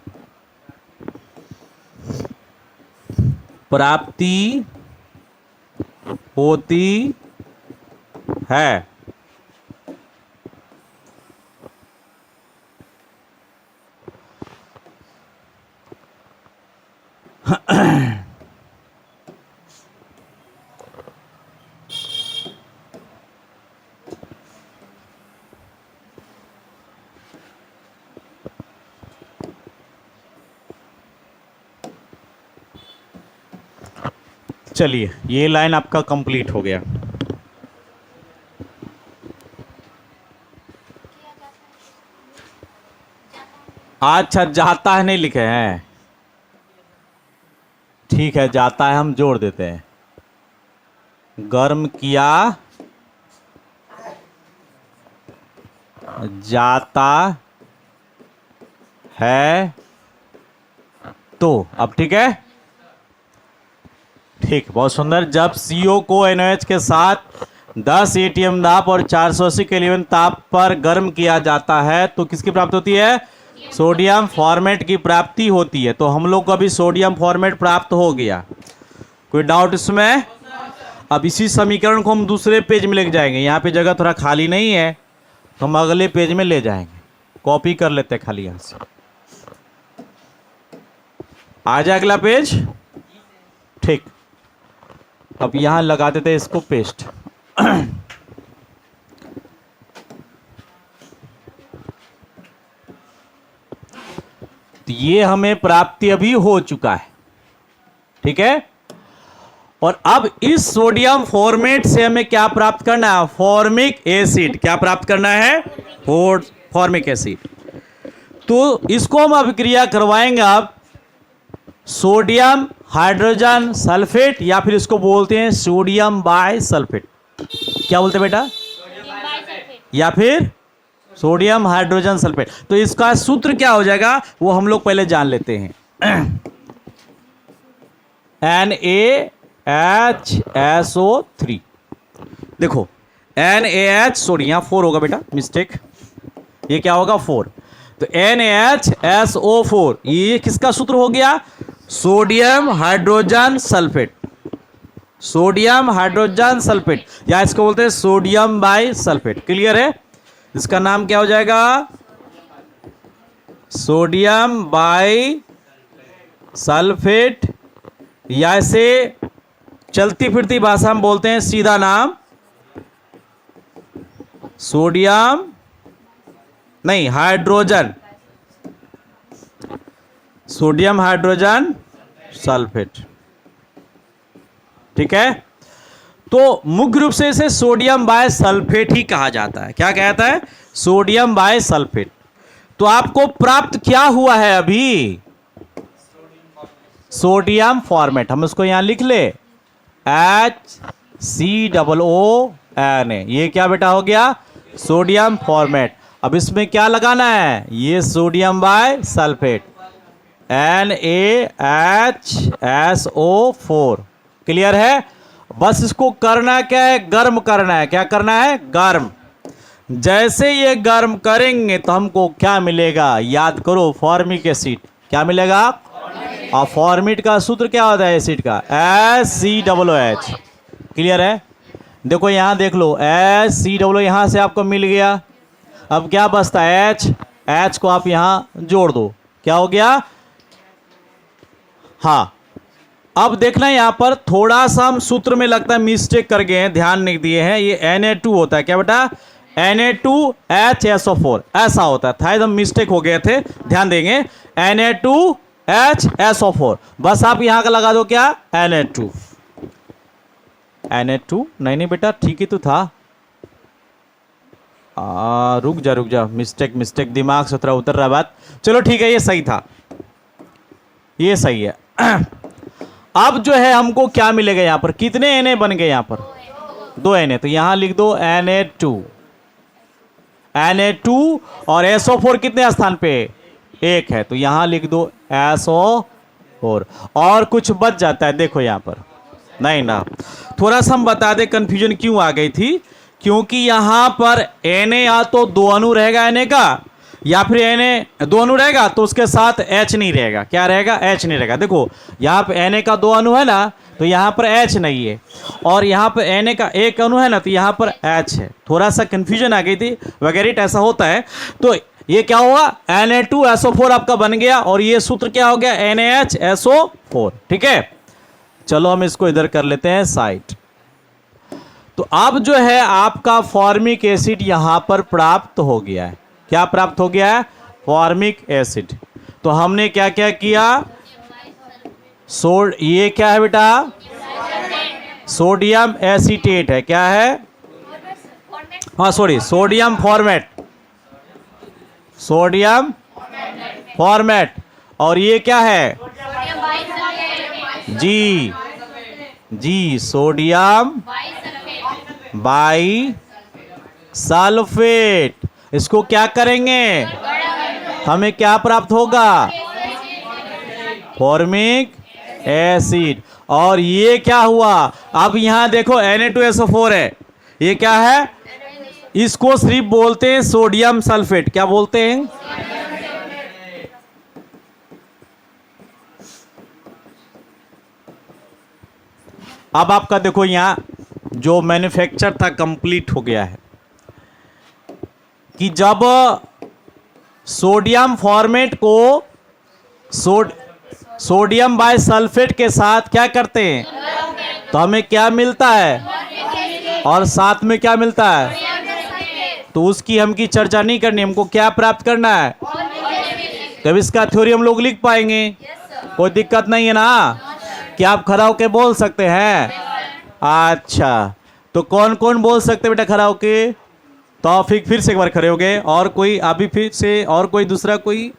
प्राप्ति होती है। चलिए ये लाइन आपका कंप्लीट हो गया। अच्छा, जाता है नहीं लिखे हैं, ठीक है, जाता है हम जोड़ देते हैं। गर्म किया जाता है तो, अब ठीक है, ठीक, बहुत सुंदर। जब CO को NaOH के साथ 10 एटीएम दाब और 480 केल्विन ताप पर गर्म किया जाता है तो किसकी प्राप्ति होती है? सोडियम फॉर्मेट की प्राप्ति होती है। तो हम लोग को अभी सोडियम फॉर्मेट प्राप्त हो गया, कोई डाउट इसमें? अब इसी समीकरण को हम दूसरे पेज में लेके जाएंगे। यहाँ पे जगह थोड़ा खाली नहीं है तो हम अगले पेज में ले जाएंगे, कॉपी कर लेते हैं खाली यहाँ से। आ जाए अगला पेज, ठीक। अब यहां लगा देते हैं इसको पेस्ट। तो ये हमें प्राप्ति अभी हो चुका है, ठीक है। और अब इस सोडियम फॉर्मेट से हमें क्या प्राप्त करना है? Formic acid. क्या प्राप्त करना है? Formic acid. तो इसको हम अभिक्रिया करवाएंगे अब सोडियम हाइड्रोजन सल्फेट, या फिर इसको बोलते हैं सोडियम बाय सल्फेट। क्या बोलते हैं बेटा? या फिर सोडियम हाइड्रोजन सल्फेट। तो इसका सूत्र क्या हो जाएगा वो हम लोग पहले जान लेते हैं। NaHSO3। देखो NaH, सॉरी यहाँ 4 होगा बेटा, मिस्टेक, ये क्या होगा 4। तो NaHSO4 ये किसका सूत्र हो गया? Sodium hydrogen sulphate. Sodium hydrogen sulphate, या इसको बोलते हैं सोडियम बाय सल्फेट। क्लियर है? इसका नाम क्या हो जाएगा? सोडियम बाय सल्फेट, या इसे चलती फिरती भाषा में बोलते हैं सीधा नाम सोडियम नहीं हाइड्रोजन, सोडियम हाइड्रोजन सल्फेट, ठीक है। तो मुख्य रूप से इसे सोडियम बाय सल्फेट ही कहा जाता है। क्या कहता है? Sodium bi sulphate. तो आपको प्राप्त क्या हुआ है अभी? Sodium formate. हम इसको यहां लिख ले HCOONA। ये क्या बेटा हो गया? Sodium format. अब इसमें क्या लगाना है? ये sodium bi sulphate NaHSO4। Clear है? बस इसको करना क्या है? गर्म करना है। क्या करना है? गर्म। जैसे ये गर्म करेंगे तो हमको क्या मिलेगा? याद करो, फॉर्मिक एसिड। क्या मिलेगा? और फॉर्मिट का सूत्र क्या होता है एसिड का? HCOOH। क्लियर है? देखो यहां देख लो, HCOO यहां से आपको मिल गया। अब क्या बचता है? H को आप यहां जोड़ दो। क्या हो गया? हाँ, अब देखना यहां पर थोड़ा सा हम सूत्र में लगता है मिस्टेक कर गए हैं, ध्यान नहीं दिए हैं। ये Na2 होता है। क्या बेटा? Na2HSO4 ऐसा होता था, एकदम मिस्टेक हो गए थे, ध्यान देंगे। Na2HSO4 बस आप यहां का लगा दो। क्या? Na2 नहीं बेटा, ठीक ही तो था। रुक जा, मिस्टेक दिमाग से उतर रहा बात। चलो ठीक है, ये सही था, ये सही है। अब जो है हमको क्या मिलेगा यहां पर? कितने Na बन गए यहां पर? 2 Na। तो यहां लिख दो Na2 और SO4 कितने स्थान पे? 1 है, तो यहां लिख दो SO4। और कुछ बच जाता है? देखो यहां पर नहीं ना, थोड़ा सा हम बता दें कंफ्यूजन क्यों आ गई थी। क्योंकि यहां पर Na या तो 2 अणु रहेगा Na का, या फिर Na 2 अणु रहेगा तो उसके साथ H नहीं रहेगा। क्या रहेगा? H नहीं रहेगा। देखो यहां पे Na का 2 अणु है ना, तो यहां पर H नहीं है, और यहां पर Na का 1 अणु है ना, तो यहां पर H है। थोड़ा सा कंफ्यूजन आ गई थी वगैरह, ऐसा होता है। तो ये क्या हुआ? Na2SO4 आपका बन गया, और ये सूत्र क्या हो गया? NaHSO4। ठीक है, चलो हम इसको इधर कर लेते हैं साइड। तो अब जो है आपका फॉर्मिक एसिड यहां पर प्राप्त हो गया है। क्या प्राप्त हो गया है? Formic acid. तो हमने क्या क्या किया? ये क्या है बेटा? सोडियम एसीटेट है। क्या है? हाँ sorry, sodium format. Sodium format. और ये क्या है? जी सोडियम बाई सल्फेट। इसको क्या करेंगे? हमें क्या प्राप्त होगा? Formic acid. और ये क्या हुआ? अब यहां देखो Na2SO4 है। ये क्या है? इसको सिर्फ बोलते हैं सोडियम सल्फेट। क्या बोलते हैं? अब आपका देखो यहां जो मैन्युफैक्चर था कंप्लीट हो गया है कि जब सोडियम फॉर्मेट को सोडियम बाय सल्फेट के साथ क्या करते हैं, तो हमें क्या मिलता है, और साथ में क्या मिलता है, तो उसकी हमकी चर्चा नहीं करनी, हमको क्या प्राप्त करना है? कब इसका थ्योरी हम लोग लिख पाएंगे? कोई दिक्कत नहीं है ना? क्या आप खड़ा होके बोल सकते हैं? अच्छा, तो कौन कौन बोल सकते बेटा खड़ा होके? तौफीक फिर से एक बार खड़े हो गए, और कोई अभी फिर से, और कोई दूसरा कोई?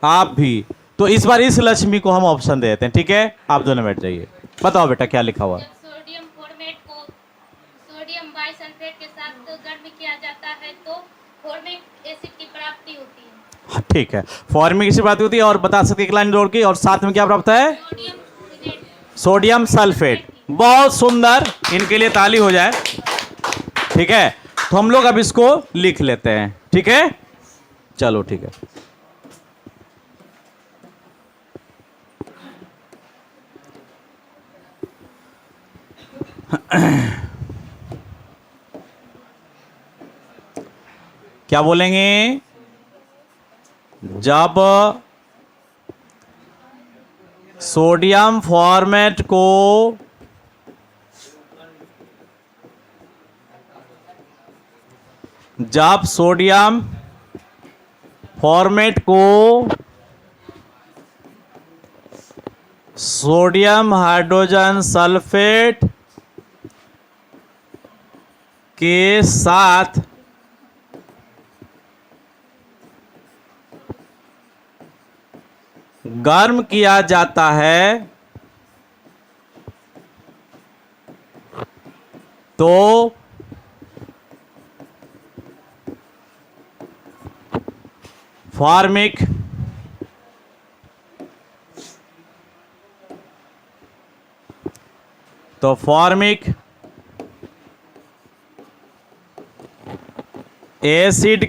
आप भी। तो इस बार इस लक्ष्मी को हम ऑप्शन दे देते हैं, ठीक है? आप दोनों बैठ जाइए, बताओ बेटा क्या लिखा हुआ? जब सोडियम फॉर्मेट को सोडियम बाइसल्फेट के साथ गर्म किया जाता है तो फॉर्मिक एसिड की प्राप्ति होती है। हाँ, ठीक है, फॉर्मिक एसिड बात होती है, और बता सकते एक लाइन जोड़ के, और साथ में क्या प्राप्त है? Sodium chloride. Sodium sulphate. बहुत सुंदर, इनके लिए ताली हो जाए, ठीक है? तो हम लोग अब इसको लिख लेते हैं, ठीक है? चलो ठीक है। क्या बोलेंगे? जब सोडियम फॉर्मेट को सोडियम हाइड्रोजन सल्फेट के साथ गर्म किया जाता है तो फॉर्मिक एसिड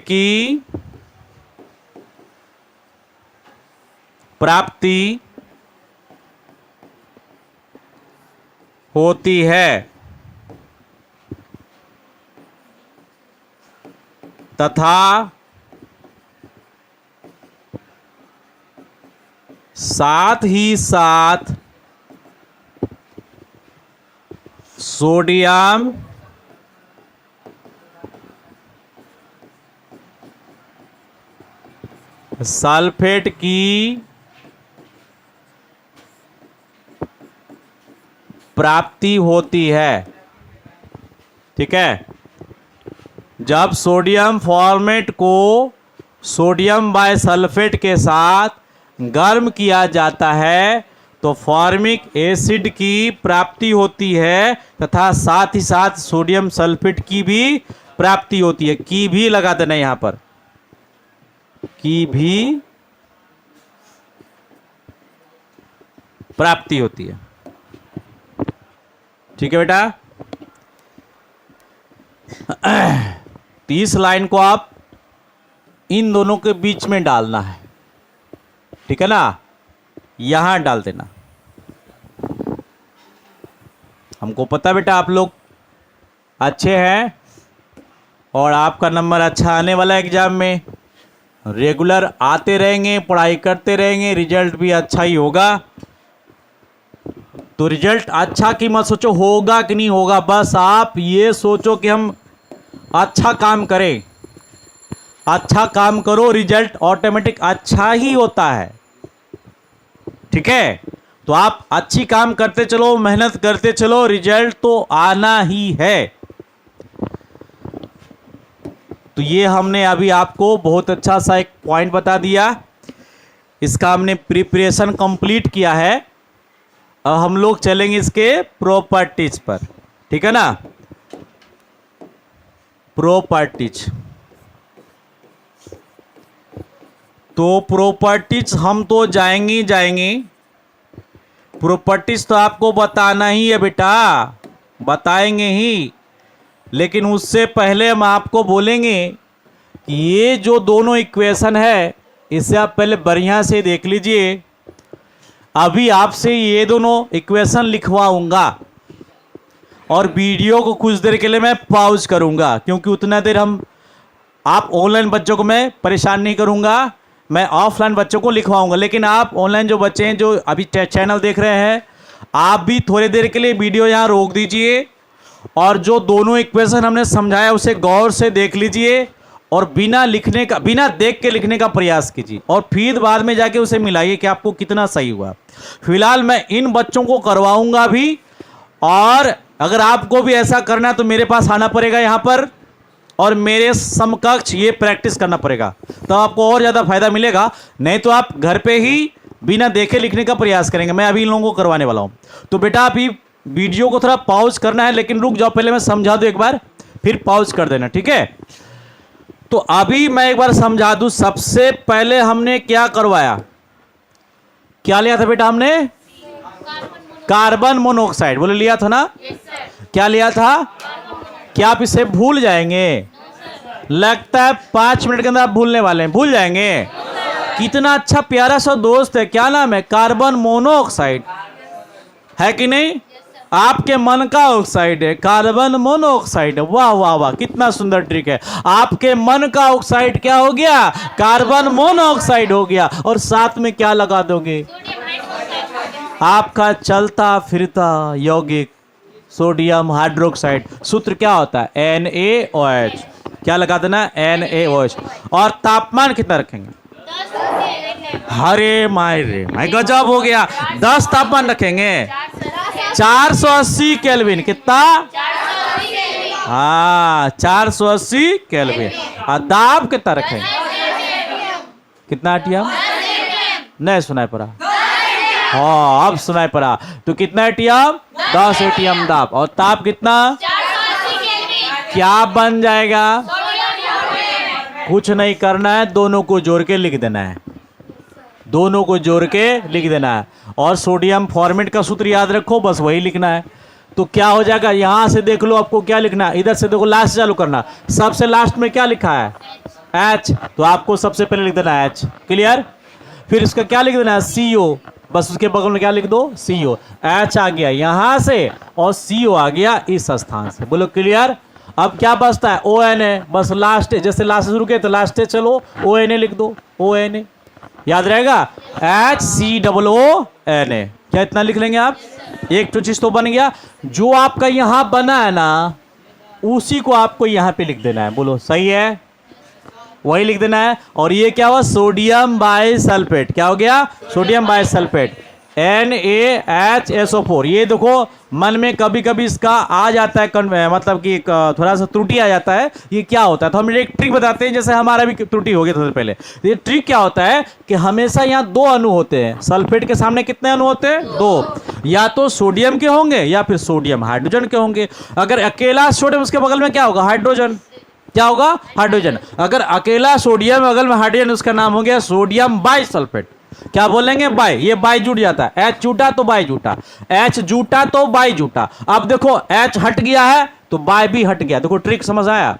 की प्राप्ति होती है तथा साथ ही साथ सोडियम सल्फेट की प्राप्ति होती है, ठीक है? जब सोडियम फॉर्मेट को सोडियम बाइसल्फेट के साथ गर्म किया जाता है तो फॉर्मिक एसिड की प्राप्ति होती है तथा साथ ही साथ सोडियम सल्फेट की भी प्राप्ति होती है। की भी लगा देना यहां पर, की भी प्राप्ति होती है, ठीक है बेटा? 30 लाइन को आप इन दोनों के बीच में डालना है, ठीक है ना? यहां डाल देना। हमको पता बेटा आप लोग अच्छे हैं और आपका नंबर अच्छा आने वाला है एग्जाम में। रेगुलर आते रहेंगे, पढ़ाई करते रहेंगे, रिजल्ट भी अच्छा ही होगा। तो रिजल्ट अच्छा की मत सोचो होगा कि नहीं होगा, बस आप ये सोचो कि हम अच्छा काम करें। अच्छा काम करो, रिजल्ट ऑटोमेटिक अच्छा ही होता है, ठीक है? तो आप अच्छी काम करते चलो, मेहनत करते चलो, रिजल्ट तो आना ही है। तो ये हमने अभी आपको बहुत अच्छा सा एक पॉइंट बता दिया, इसका हमने प्रिपरेशन कंप्लीट किया है। अब हम लोग चलेंगे इसके प्रॉपर्टीज पर, ठीक है ना? प्रॉपर्टीज, तो प्रॉपर्टीज हम तो जाएंगे। प्रॉपर्टीज तो आपको बताना ही है बेटा, बताएंगे ही, लेकिन उससे पहले हम आपको बोलेंगे कि ये जो दोनों इक्वेशन है इसे आप पहले बढ़िया से देख लीजिए। अभी आपसे ये दोनों इक्वेशन लिखवाऊंगा और वीडियो को कुछ देर के लिए मैं पॉज करूंगा, क्योंकि उतना देर आप ऑनलाइन बच्चों को मैं परेशान नहीं करूंगा, मैं ऑफलाइन बच्चों को लिखवाऊंगा। लेकिन आप ऑनलाइन जो बच्चे हैं जो अभी चैनल देख रहे हैं, आप भी थोड़ी देर के लिए वीडियो यहाँ रोक दीजिए और जो दोनों इक्वेशन हमने समझाया उसे गौर से देख लीजिए और बिना लिखने का, बिना देख के लिखने का प्रयास कीजिए और फिर बाद में जाके उसे मिलाइए कि आपको कितना सही हुआ। फिलहाल मैं इन बच्चों को करवाऊंगा भी, और अगर आपको भी ऐसा करना है तो मेरे पास आना पड़ेगा यहाँ पर और मेरे समकक्ष ये प्रैक्टिस करना पड़ेगा, तो आपको और ज़्यादा फायदा मिलेगा। नहीं तो आप घर पे ही बिना देखे लिखने का प्रयास करेंगे। मैं अभी इन लोगों को करवाने वाला हूँ। तो बेटा आप ये वीडियो को थोड़ा पॉज करना है, लेकिन रुक जाओ, पहले मैं समझा दूँ एक बार, फिर पॉज कर देना, ठीक है। तो अभी मैं एक बार समझा दूँ। सबसे पहले हमने क्या करवाया, क्या लिया था बेटा हमने? कार्बन मोनोऑक्साइड, बोले लिया था ना? क्या लिया था? क्या आप इसे भूल जाएंगे? लगता है 5 मिनट के अंदर आप भूलने वाले हैं। भूल जाएंगे? कितना अच्छा प्यारा सा दोस्त है, क्या नाम है? कार्बन मोनोऑक्साइड, है कि नहीं? आपके मन का ऑक्साइड है, कार्बन मोनोऑक्साइड। वाह वाह वाह, कितना सुंदर ट्रिक है। आपके मन का ऑक्साइड क्या हो गया? कार्बन मोनोऑक्साइड हो गया। और साथ में क्या लगा दोगे? आपका चलता फिरता यौगिक सोडियम हाइड्रोक्साइड। सूत्र क्या होता है? NaOH। क्या लगा देना? NaOH। और तापमान कितना रखेंगे? हरे मायरे माय, गजब हो गया। 10 तापमान रखेंगे। 480 केल्विन। कितना? हाँ, 480 केल्विन। और दाब कितना रखेंगे? कितना एटीएम? नहीं सुनाई पड़ा। हाँ, अब सुनाई पड़ा। तो कितना एटीएम? 10 एटीएम दाब। और ताप कितना? क्या बन जाएगा? कुछ नहीं करना है, दोनों को जोड़ के लिख देना है। दोनों को जोड़ के लिख देना है। और सोडियम फॉर्मेट का सूत्र याद रखो, बस वही लिखना है। तो क्या हो जाएगा? यहां से देख लो आपको क्या लिखना है। इधर से देखो, लास्ट चालू करना। सबसे लास्ट में क्या लिखा है? H। तो आपको सबसे पहले लिख देना है H। क्लियर? फिर इसका क्या लिख देना है? CO। बस उसके बगल में क्या लिख दो? CO। H आ गया यहां से और CO आ गया इस स्थान से। बोलो क्लियर? अब क्या बचता है? ONA। बस लास्ट, जैसे लास्ट से शुरू किया तो लास्ट चलो ONA लिख दो। ONA याद रहेगा? HCOONA। क्या इतना लिख लेंगे आप? एक तो चीज तो बन गया। जो आपका यहां बना है ना, उसी को आपको यहां पे लिख देना है। बोलो सही है? वही लिख देना है। और ये क्या हुआ? Sodium bisulphate. क्या हो गया? Sodium bisulphate, NaHSO4। ये देखो मन में कभी कभी इसका आ जाता है, मतलब कि थोड़ा सा त्रुटि आ जाता है। ये क्या होता है? तो हम एक ट्रिक बताते हैं, जैसे हमारा भी त्रुटि हो गया थोड़ी पहले। ये ट्रिक क्या होता है कि हमेशा यहाँ 2 अणु होते हैं। सल्फेट के सामने कितने अणु होते हैं? 2। या तो सोडियम के होंगे या फिर सोडियम हाइड्रोजन के होंगे। अगर अकेला सोडियम, उसके बगल में क्या होगा? हाइड्रोजन। क्या होगा? हाइड्रोजन। अगर अकेला सोडियम बगल में हाइड्रोजन, उसका नाम हो गया सोडियम बाइसल्फेट। क्या बोलेंगे? बाई। ये बाई जुट जाता है। H जूटा तो बाई जूटा, H जूटा तो बाई जूटा। अब देखो H हट गया है तो बाई भी हट गया। देखो ट्रिक समझ आया?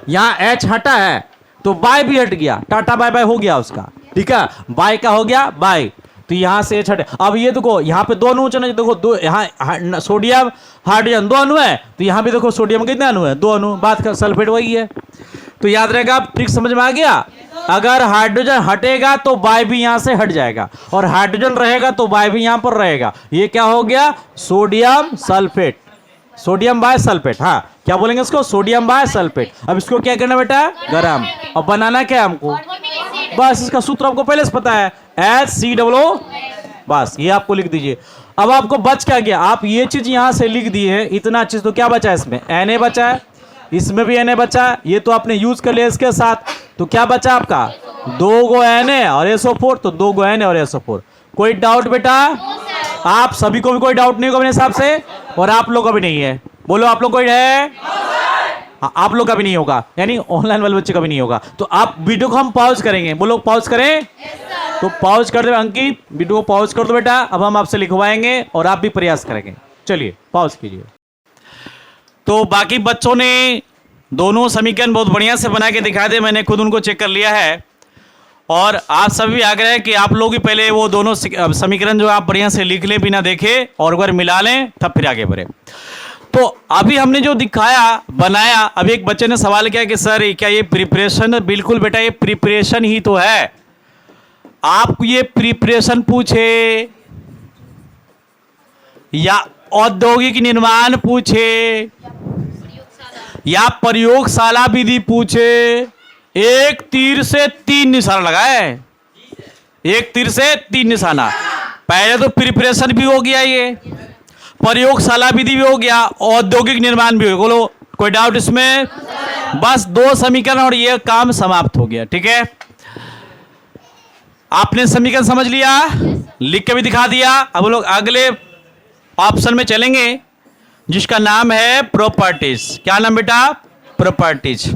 यहां H हटा है तो बाई भी हट गया। टाटा बाय बाय हो गया उसका, ठीक है। बाई का हो गया बाई, तो यहां से H हटे। अब ये देखो यहाँ पे 2 अणु चले। देखो दो, यहाँ सोडियम हाइड्रोजन 2 अणु है, तो यहाँ भी देखो सोडियम कितने अणु है? 2 अणु। बात का सल्फेट वही है। तो याद रहेगा? आप ट्रिक समझ में आ गया? अगर हाइड्रोजन हटेगा तो बाई भी यहां से हट जाएगा, और हाइड्रोजन रहेगा तो बाई भी यहां पर रहेगा। ये क्या हो गया? Sodium sulphate, sodium bisulphate. हाँ, क्या बोलेंगे इसको? Sodium bisulphate. अब इसको क्या करना बेटा? गरम। अब बनाना क्या है हमको? बस इसका सूत्र आपको पहले से पता है, HCOO। बस ये आपको लिख दीजिए। अब आपको बच क्या गया? आप ये चीज यहां से लिख दिए हैं, इतना चीज। तो क्या बचा है इसमें? Na बचा है, इसमें भी Na बचा है। ये तो आपने यूज कर लिया इसके साथ। तो क्या बचा आपका? 2 गो Na और SO4। तो 2 गो Na और SO4। कोई डाउट बेटा? आप सभी को भी कोई डाउट नहीं होगा मेरे हिसाब से, और आप लोग का भी नहीं है। बोलो आप लोग कोई है? हाँ, आप लोग का भी नहीं होगा, यानी ऑनलाइन वाले बच्चे का भी नहीं होगा। तो आप वीडियो को हम पॉज करेंगे। बोलो पॉज करें। तो पॉज कर दो अंकित, वीडियो को पॉज कर दो बेटा। अब हम आपसे लिखवाएंगे और आप भी प्रयास करेंगे। चलिए पॉज कीजिए। तो बाकी बच्चों ने दोनों समीकरण बहुत बढ़िया से बना के दिखाए थे। मैंने खुद उनको चेक कर लिया है, और आप सभी आग्रह है कि आप लोग भी पहले वो दोनों समीकरण जो आप बढ़िया से लिख लें बिना देखे, और एक बार मिला लें, तब फिर आगे बढ़े। तो अभी हमने जो दिखाया बनाया, अभी एक बच्चे ने सवाल किया कि सर क्या ये प्रिपरेशन? बिल्कुल बेटा, ये प्रिपरेशन ही तो है। आप ये प्रिपरेशन पूछे या औद्योगिक निर्माण पूछे या प्रयोगशाला विधि पूछे एक तीर से 3 निशाना लगा है, एक तीर से 3 निशाना। पहले तो प्रिपरेशन भी हो गया, ये प्रयोगशाला विधि भी हो गया, औद्योगिक निर्माण भी हो गया। बोलो कोई डाउट इसमें? बस 2 समीकरण और ये काम समाप्त हो गया। ठीक है, आपने समीकरण समझ लिया, लिख के भी दिखा दिया। अब लोग अगले ऑप्शन में चलेंगे जिसका नाम है प्रॉपर्टीज। क्या नाम बेटा? प्रॉपर्टीज।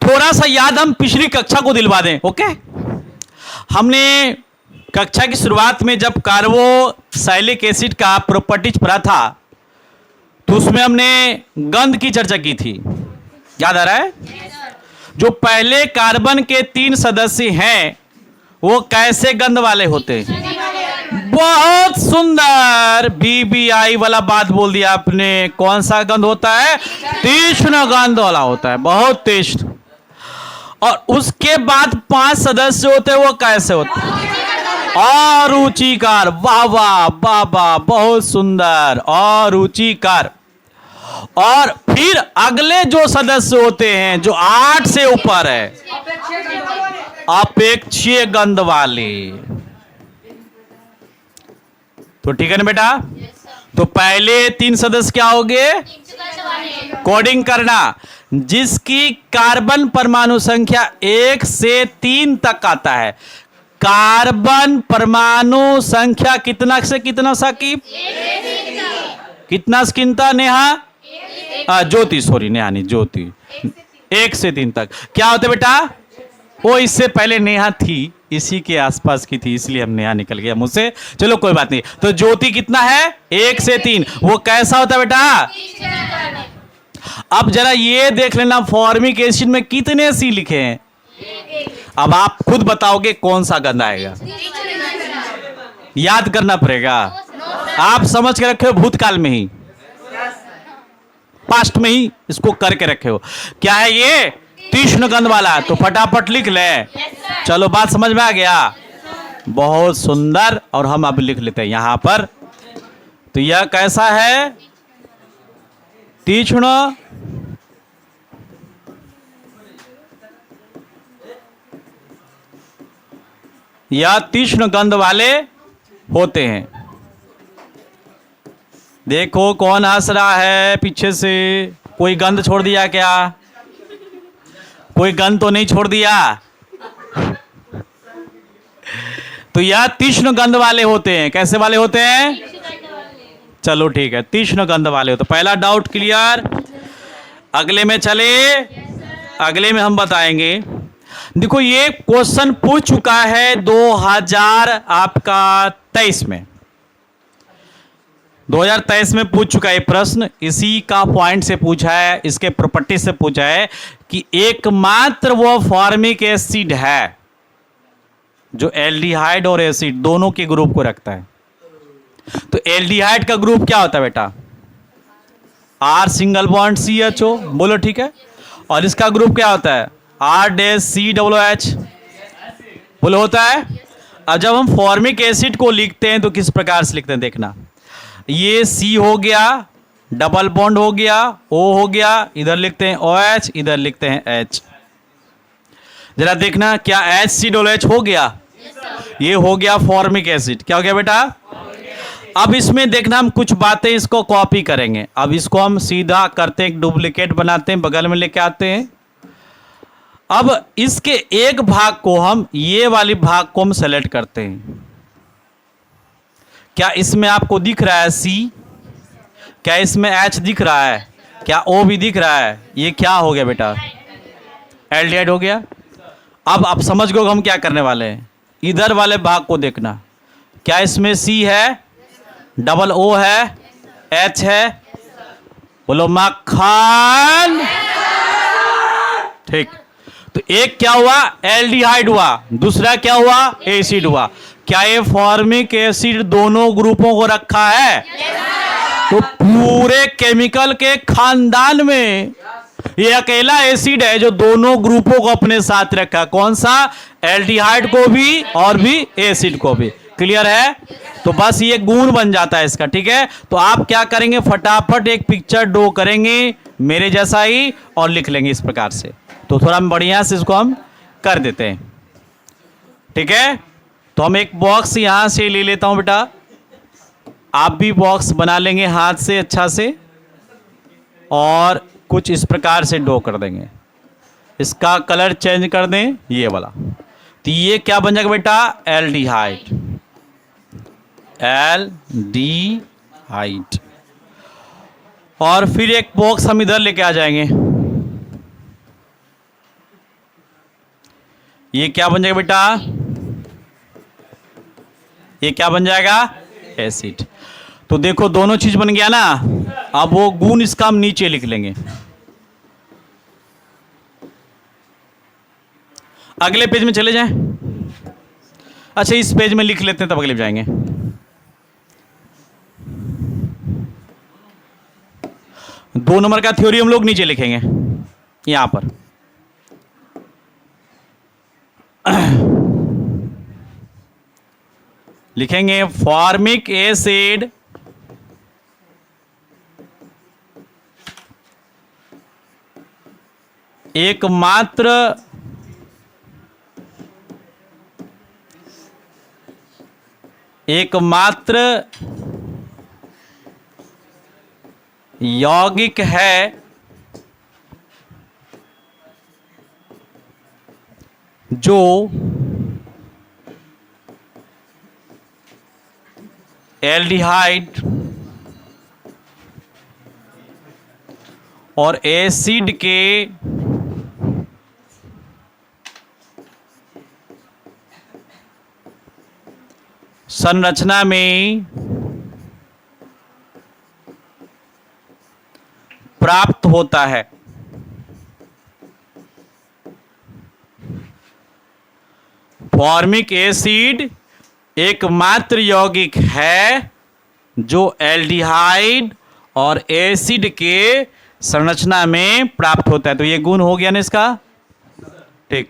थोड़ा सा याद हम पिछली कक्षा को दिलवा दें। ओके, हमने कक्षा की शुरुआत में जब कार्बोक्सिलिक एसिड का प्रॉपर्टीज पढ़ा था तो उसमें हमने गंध की चर्चा की थी, याद आ रहा है? जो पहले कार्बन के 3 सदस्य हैं वो कैसे गंध वाले होते हैं? बहुत सुंदर, BBI वाला बात बोल दिया आपने। कौन सा गंध होता है? तीक्ष्ण गंध वाला होता है, बहुत तीक्ष्ण। और उसके बाद 5 सदस्य होते हैं, वो कैसे होते हैं? अरुचिकर। वाह वाह वाह वाह, बहुत सुंदर, अरुचिकर। और फिर अगले जो सदस्य होते हैं जो 8 से ऊपर है, अपेक्षीय गंध वाले। तो ठीक है ना बेटा? तो पहले 3 सदस्य क्या हो गए? कोडिंग करना, जिसकी कार्बन परमाणु संख्या 1 से 3 तक आता है। कार्बन परमाणु संख्या कितना से कितना साकिब? कितना स्किनता नेहा? ज्योति, सॉरी नेहा नहीं, ज्योति। 1 से 3 तक क्या होते बेटा? वो इससे पहले नेहा थी, इसी के आसपास की थी, इसलिए हम नेहा निकल गया मुझसे। चलो कोई बात नहीं। तो ज्योति कितना है? 1 से 3। वो कैसा होता है बेटा? अब जरा ये देख लेना, फॉर्मिक एसिड में कितने सी लिखे हैं? अब आप खुद बताओगे कौन सा गंध आएगा, याद करना पड़ेगा। आप समझ के रखे हो भूतकाल में ही, पास्ट में ही इसको करके रखे हो। क्या है ये? तीक्ष्ण गंध वाला। तो फटाफट लिख ले। चलो बात समझ में आ गया? बहुत सुंदर। और हम अब लिख लेते हैं यहां पर। तो यह कैसा है? तीक्ष्ण या तीक्ष्ण गंध वाले होते हैं। देखो कौन हंस रहा है पीछे से? कोई गंध छोड़ दिया क्या? कोई गंध तो नहीं छोड़ दिया? तो यह तीक्ष्ण गंध वाले होते हैं। कैसे वाले होते हैं? चलो ठीक है, तीक्ष्ण गंध वाले होते। पहला डाउट क्लियर। अगले में चले, अगले में हम बताएंगे। देखो ये क्वेश्चन पूछ चुका है 2023 में, 2023 में पूछ चुका है प्रश्न। इसी का पॉइंट से पूछा है, इसके प्रॉपर्टी से पूछा है कि एकमात्र वो फॉर्मिक एसिड है जो एल्डिहाइड और एसिड दोनों के ग्रुप को रखता है। तो एल्डिहाइड का ग्रुप क्या होता है बेटा? R सिंगल बॉन्ड CHO, बोलो ठीक है। और इसका ग्रुप क्या होता है? R-COOH, बोलो होता है। अब जब हम फॉर्मिक एसिड को लिखते हैं तो किस प्रकार से लिखते हैं देखना। ये C हो गया, डबल बॉन्ड हो गया, O हो गया, इधर लिखते हैं OH, इधर लिखते हैं H। जरा देखना क्या HCOOH हो गया? ये हो गया फॉर्मिक एसिड। क्या हो गया बेटा? अब इसमें देखना हम कुछ बातें इसको कॉपी करेंगे। अब इसको हम सीधा करते हैं, एक डुप्लीकेट बनाते हैं, बगल में लेके आते हैं। अब इसके एक भाग को हम, ये वाली भाग को हम सेलेक्ट करते हैं। क्या इसमें आपको दिख रहा है C? क्या इसमें H दिख रहा है? क्या O भी दिख रहा है? ये क्या हो गया बेटा? एल्डिहाइड हो गया। अब आप समझ गए हम क्या करने वाले हैं। इधर वाले भाग को देखना, क्या इसमें C है, डबल O है, H है? बोलो मक्खन। ठीक। तो एक क्या हुआ? एल्डिहाइड हुआ। दूसरा क्या हुआ? एसिड हुआ। क्या ये फॉर्मिक एसिड दोनों ग्रुपों को रखा है? तो पूरे केमिकल के खानदान में ये अकेला एसिड है जो दोनों ग्रुपों को अपने साथ रखा। कौन सा? एल्डिहाइड को भी और भी एसिड को भी। क्लियर है? तो बस ये गुण बन जाता है इसका। ठीक है, तो आप क्या करेंगे, फटाफट एक पिक्चर ड्रॉ करेंगे मेरे जैसा ही और लिख लेंगे इस प्रकार से। तो थोड़ा बढ़िया से इसको हम कर देते हैं, ठीक है। तो हम एक बॉक्स यहाँ से ले लेता हूँ बेटा, आप भी बॉक्स बना लेंगे हाथ से अच्छा से, और कुछ इस प्रकार से ड्रॉ कर देंगे। इसका कलर चेंज कर दें, ये वाला। तो ये क्या बन जाएगा बेटा, एल्डिहाइड, एल्डिहाइड। और फिर एक बॉक्स हम इधर लेके आ जाएंगे, ये क्या बन जाएगा बेटा, ये क्या बन जाएगा, एसिड। तो देखो दोनों चीज बन गया ना। अब वो गुण इसका हम नीचे लिख लेंगे। अगले पेज में चले जाएं। अच्छा इस पेज में लिख लेते हैं, तब अगले पे जाएंगे। दो नंबर का थ्योरी हम लोग नीचे लिखेंगे यहां पर। लिखेंगे फॉर्मिक एसिड एकमात्र यौगिक है जो एल्डिहाइड और एसिड के संरचना में प्राप्त होता है। फॉर्मिक एसिड एकमात्र यौगिक है जो एल्डिहाइड और एसिड के संरचना में प्राप्त होता है। तो ये गुण हो गया ना इसका, ठीक।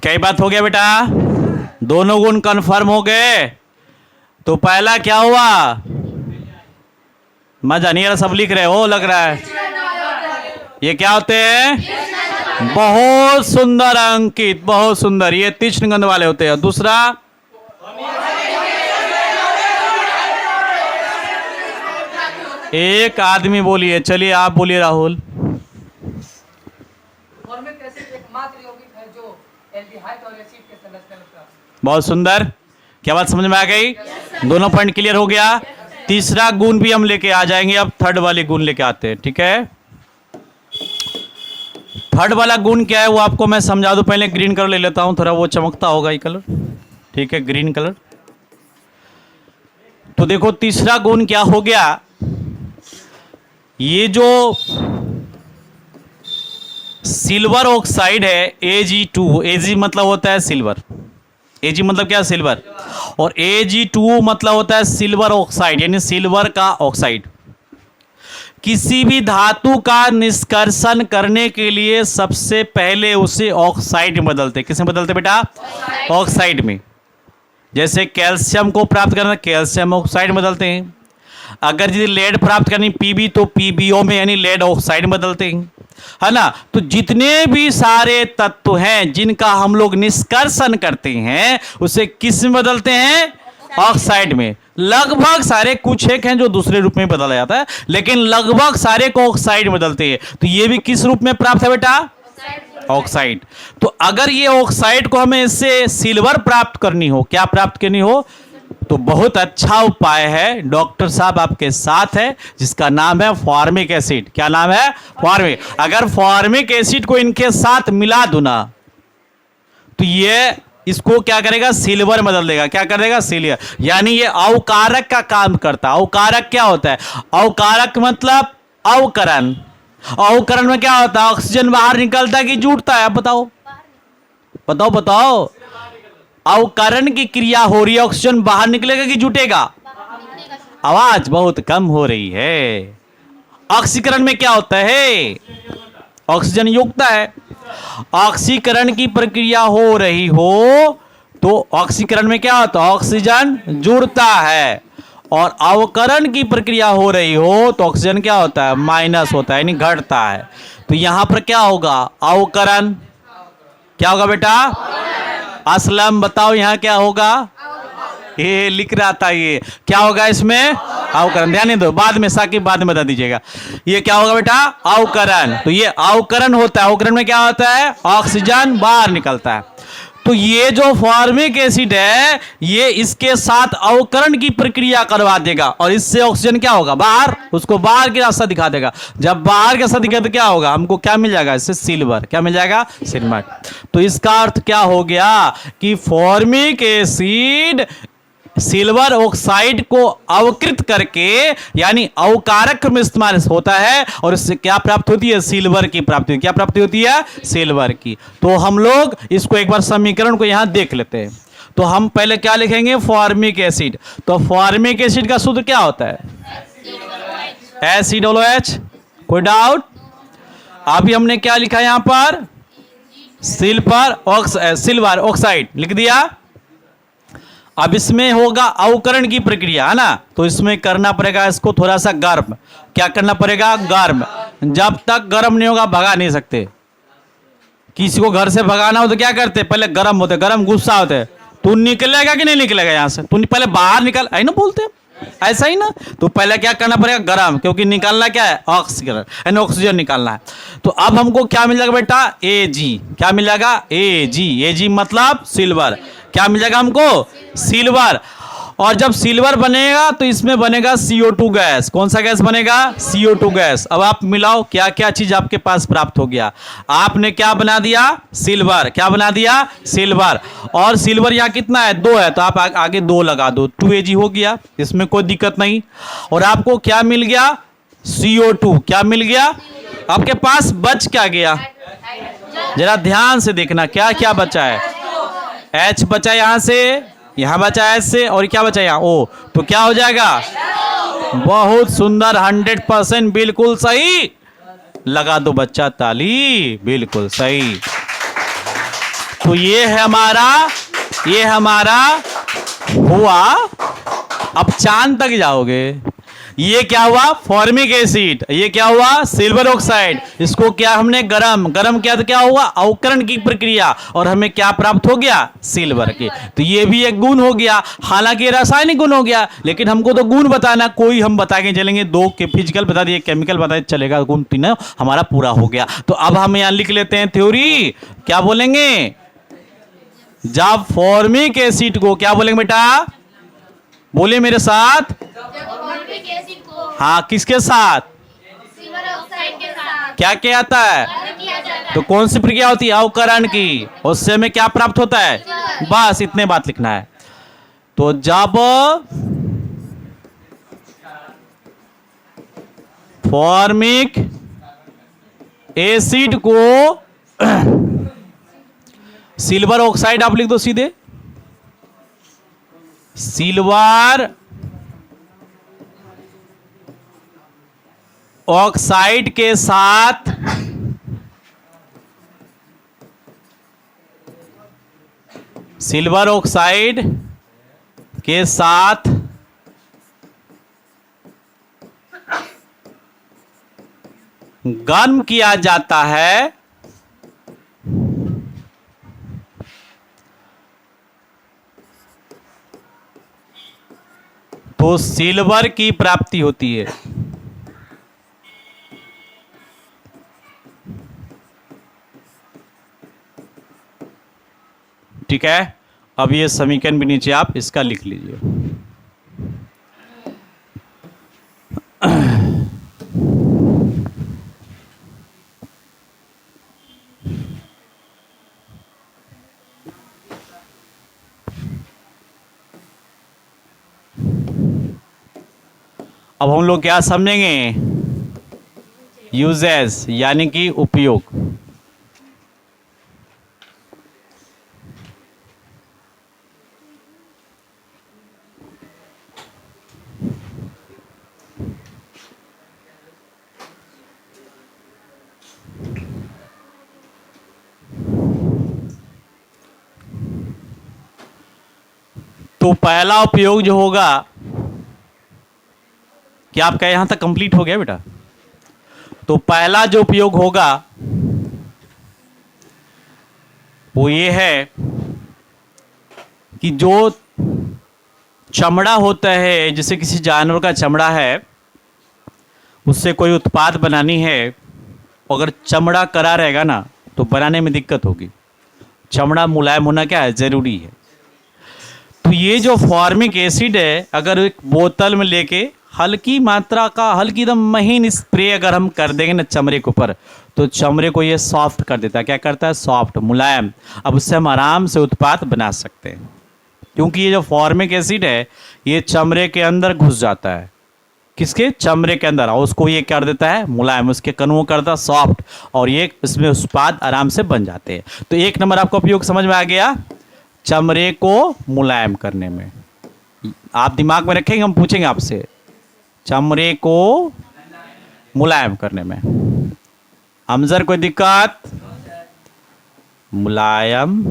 कई बात हो गया बेटा, दोनों गुण कंफर्म हो गए। तो पहला क्या हुआ, मजा नहीं आ रहा, सब लिख रहे हो लग रहा है। ये क्या होते हैं, बहुत सुंदर अंकित, बहुत सुंदर, ये तीक्ष्ण गंध वाले होते हैं। दूसरा एक आदमी बोलिए, चलिए आप बोलिए राहुल। फॉर्मिक एसिड एकमात्र यौगिक है जो एल्डिहाइड और एसिड के संरचना में प्राप्त। बहुत सुंदर, क्या बात समझ में आ गई? दोनों पॉइंट क्लियर हो गया। तीसरा गुण भी हम लेके आ जाएंगे, अब थर्ड वाले गुण लेके आते हैं, ठीक है। थर्ड वाला गुण क्या है वो आपको मैं समझा दूं। पहले ग्रीन कलर ले लेता हूं, थोड़ा वो चमकता होगा ये कलर, ठीक है, ग्रीन कलर। तो देखो तीसरा गुण क्या हो गया, ये जो सिल्वर ऑक्साइड है Ag2, Ag मतलब होता है सिल्वर, Ag मतलब क्या, सिल्वर, और Ag2 मतलब होता है सिल्वर ऑक्साइड, यानी सिल्वर का ऑक्साइड। किसी भी धातु का निष्कर्षण करने के लिए सबसे पहले उसे ऑक्साइड में बदलते। किस में बदलते बेटा, ऑक्साइड में। जैसे कैल्शियम को प्राप्त करना, कैल्शियम ऑक्साइड में बदलते हैं। अगर यदि लेड प्राप्त करनी Pb तो PbO में, यानी लेड ऑक्साइड में बदलते हैं, है ना। तो जितने भी सारे तत्व हैं जिनका हम लोग निष्कर्षण करते हैं उसे किस में बदलते हैं, ऑक्साइड में। लगभग सारे, कुछ एक हैं जो दूसरे रूप में बदला जाता है, लेकिन लगभग सारे को ऑक्साइड में बदलते हैं। तो ये भी किस रूप में प्राप्त है बेटा, ऑक्साइड। तो अगर ये ऑक्साइड को हमें इससे सिल्वर प्राप्त करनी हो, क्या प्राप्त करनी हो, तो बहुत अच्छा उपाय है, डॉक्टर साहब आपके साथ है, जिसका नाम है फॉर्मिक एसिड। क्या नाम है, फॉर्मिक। अगर फॉर्मिक एसिड को इनके साथ मिला दूं ना, तो ये इसको क्या करेगा, सिल्वर में बदल देगा। क्या कर देगा, सिल्वर। यानी ये अवकारक का काम करता है। अवकारक क्या होता है, अवकारक मतलब अवकरण। अवकरण में क्या होता है, ऑक्सीजन बाहर निकलता है कि जुटता है, आप बताओ बताओ बताओ। अवकरण की क्रिया हो रही है, ऑक्सीजन बाहर निकलेगा कि जुटेगा। आवाज बहुत कम हो रही है। ऑक्सीकरण में क्या होता है, ऑक्सीजन युक्त है। ऑक्सीकरण की प्रक्रिया हो रही हो तो ऑक्सीकरण में क्या होता है, ऑक्सीजन जुड़ता है। और अवकरण की प्रक्रिया हो रही हो तो ऑक्सीजन क्या होता है, माइनस होता है, यानी घटता है। तो यहां पर क्या होगा, अवकरण। क्या होगा बेटा, असलम बताओ यहां क्या होगा, ये लिख रहा था, ये क्या होगा इसमें, अवकरण। ध्यान दो, बाद में साकिब बाद में बता दीजिएगा। ये क्या होगा बेटा, अवकरण। तो ये अवकरण होता है। अवकरण में क्या होता है, ऑक्सीजन बाहर निकलता है। तो ये जो फॉर्मिक एसिड है ये इसके साथ अवकरण की प्रक्रिया करवा देगा और इससे ऑक्सीजन क्या होगा, बाहर, उसको बाहर के रास्ता दिखा देगा। जब बाहर के रास्ता दिखा तो क्या होगा, हमको क्या मिल जाएगा, इससे सिल्वर। क्या मिल जाएगा, सिल्वर। तो इसका अर्थ क्या हो गया कि फॉर्मिक एसिड सिल्वर ऑक्साइड को अवकृत करके यानी अवकारक में इस्तेमाल होता है और इससे क्या प्राप्त होती है, सिल्वर की प्राप्ति होती है। क्या प्राप्ति होती है, सिल्वर की। तो हम लोग इसको एक बार समीकरण को यहां देख लेते हैं। तो हम पहले क्या लिखेंगे, फॉर्मिक एसिड। तो फॉर्मिक एसिड का सूत्र क्या होता है, HCOOH। कोई डाउट, अभी हमने क्या लिखा यहां पर, सिल्वर ऑक्साइड लिख दिया। अब इसमें होगा अवकरण की प्रक्रिया, है ना। तो इसमें करना पड़ेगा इसको थोड़ा सा गर्म। क्या करना पड़ेगा, गर्म। जब तक गर्म नहीं होगा भगा नहीं सकते। किसी को घर से भगाना हो तो क्या करते, पहले गर्म होते, गर्म गुस्सा होते, तू निकलेगा कि नहीं निकलेगा यहां से, तू पहले बाहर निकल, है ना, बोलते ऐसा ही ना। तो पहले क्या करना पड़ेगा, गर्म, क्योंकि निकालना क्या है, ऑक्सीजन, यानी ऑक्सीजन निकालना है। तो अब हमको क्या मिल जाएगा बेटा, Ag। क्या मिल जाएगा, Ag मतलब सिल्वर। क्या मिल जाएगा हमको, सिल्वर। और जब सिल्वर बनेगा तो इसमें बनेगा CO2 गैस। कौन सा गैस बनेगा, CO2 गैस। अब आप मिलाओ क्या क्या चीज आपके पास प्राप्त हो गया। आपने क्या बना दिया, सिल्वर। क्या बना दिया, सिल्वर। और सिल्वर यहाँ कितना है, 2 है, तो आप आगे 2 लगा दो, 2Ag हो गया, इसमें कोई दिक्कत नहीं। और आपको क्या मिल गया, CO2। क्या मिल गया, आपके पास बच क्या गया, जरा ध्यान से देखना क्या क्या बचा है। H बचा यहां से, यहां बचा H से, और क्या बचा यहाँ O। तो क्या हो जाएगा, बहुत सुंदर, 100% बिल्कुल सही। लगा दो बच्चा ताली, बिल्कुल सही। तो ये हमारा हुआ। अब चांद तक जाओगे। ये क्या हुआ, फॉर्मिक एसिड। ये क्या हुआ, सिल्वर ऑक्साइड। इसको क्या हमने गरम किया तो क्या हुआ, अवकरण की प्रक्रिया, और हमें क्या प्राप्त हो गया, सिल्वर के। तो ये भी एक गुण हो गया। हालांकि रासायनिक गुण हो गया, लेकिन हमको तो गुण बताना, कोई हम बता के चलेंगे, 2 के फिजिकल बता दिए, केमिकल बता दिए, चलेगा, गुण 3 हमारा पूरा हो गया। तो अब हम यहां लिख लेते हैं थ्योरी। क्या बोलेंगे, जब फॉर्मिक एसिड को, क्या बोलेंगे बेटा, बोले मेरे साथ, फॉर्मिक एसिड को हाँ, किसके साथ, सिल्वर ऑक्साइड के साथ क्या क्या आता है, किया जाता है। तो कौन सी प्रक्रिया होती है, अवकरण की। उससे हमें क्या प्राप्त होता है, बस इतने बात लिखना है। तो जब फॉर्मिक एसिड को सिल्वर ऑक्साइड, आप लिख दो सीधे, सिल्वर ऑक्साइड के साथ सिल्वर ऑक्साइड के साथ गर्म किया जाता है, तो सिल्वर की प्राप्ति होती है। ठीक है। अब ये समीकरण भी नीचे आप इसका लिख लीजिए। अब हम लोग क्या समझेंगे? यूजेस यानी कि उपयोग। तो पहला उपयोग जो होगा, क्या आपका यहां तक कंप्लीट हो गया बेटा? तो पहला जो उपयोग होगा वो ये है कि जो चमड़ा होता है, जैसे किसी जानवर का चमड़ा है, उससे कोई उत्पाद बनानी है, अगर चमड़ा कड़ा रहेगा ना तो बनाने में दिक्कत होगी। चमड़ा मुलायम होना क्या है? जरूरी है। तो ये जो फॉर्मिक एसिड है, अगर एक बोतल में लेके हल्की मात्रा का, हल्की एकदम महीन स्प्रे अगर हम कर देंगे ना चमड़े के ऊपर, तो चमड़े को ये सॉफ्ट कर देता है। क्या करता है? सॉफ्ट, मुलायम। अब उससे हम आराम से उत्पाद बना सकते हैं, क्योंकि ये जो फॉर्मिक एसिड है ये चमड़े के अंदर घुस जाता है। किसके? चमड़े के अंदर। और उसको ये कर देता है मुलायम, उसके कणों करता है सॉफ्ट, और ये इसमें उत्पाद आराम से बन जाते हैं। तो एक नंबर आपका उपयोग समझ में आ गया, चमड़े को मुलायम करने में। आप दिमाग में रखेंगे, हम पूछेंगे आपसे, चमड़े को मुलायम करने में। अमजर कोई दिक्कत? मुलायम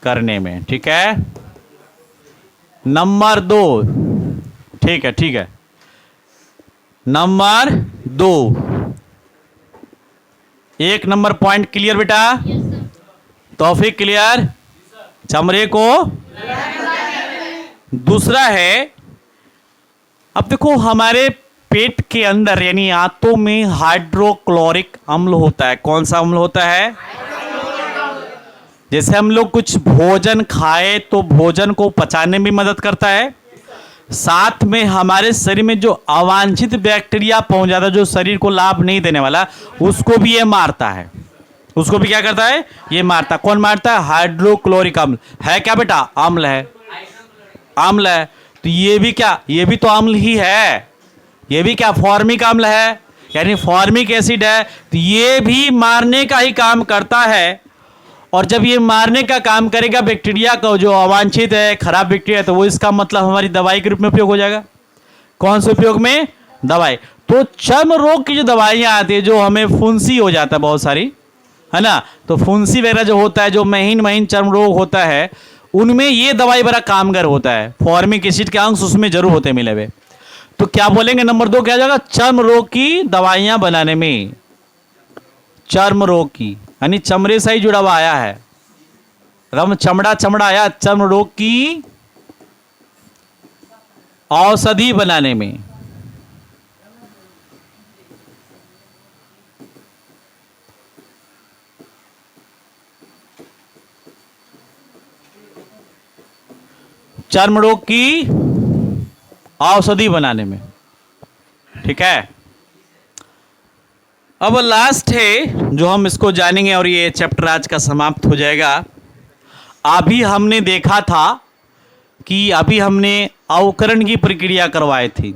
करने में, ठीक है। नंबर 2, ठीक है, ठीक है। नंबर 2, 1 नंबर पॉइंट क्लियर बेटा? Yes sir. तौफीक क्लियर? चमड़े को दूसरा है, अब देखो हमारे पेट के अंदर यानी आंतों में हाइड्रोक्लोरिक अम्ल होता है। कौन सा अम्ल होता है? जैसे हम लोग कुछ भोजन खाए तो भोजन को पचाने में मदद करता है, साथ में हमारे शरीर में जो अवांछित बैक्टीरिया पहुंच जाता है, जो शरीर को लाभ नहीं देने वाला, उसको भी ये मारता है। उसको भी क्या करता है? ये मारता। कौन मारता है? हाइड्रोक्लोरिक अम्ल। है क्या बेटा? अम्ल है, अम्ल है। तो ये भी क्या? ये भी तो अम्ल ही है। ये भी क्या? फॉर्मिक अम्ल है, यानी फॉर्मिक एसिड है। तो ये भी मारने का ही काम करता है। और जब ये मारने का काम करेगा बैक्टीरिया का, जो अवांछित है, खराब बैक्टीरिया, तो वो इसका मतलब हमारी दवाई के रूप में उपयोग हो जाएगा। कौन से उपयोग में? दवाई। तो चर्म रोग की जो दवाइयाँ आती है, जो हमें फुंसी हो जाता है बहुत सारी, है ना, तो फुंसी वगैरह जो होता है, जो महीन महीन चर्म रोग होता है, उनमें ये दवाई बड़ा कामगार होता है। फॉर्मिक एसिड के अंश उसमें जरूर होते मिले हुए। तो क्या बोलेंगे? नंबर 2 क्या जाएगा? चर्म रोग की दवाइयां बनाने में। चर्म रोग की यानी चमड़े से ही जुड़ा हुआ आया है, रम चमड़ा चमड़ा आया, चर्म रोग की औषधि बनाने में। चर्म रोग की औषधि बनाने में, ठीक है। अब लास्ट है जो हम इसको जानेंगे और ये चैप्टर आज का समाप्त हो जाएगा। अभी हमने देखा था कि अभी हमने अवकरण की प्रक्रिया करवाई थी,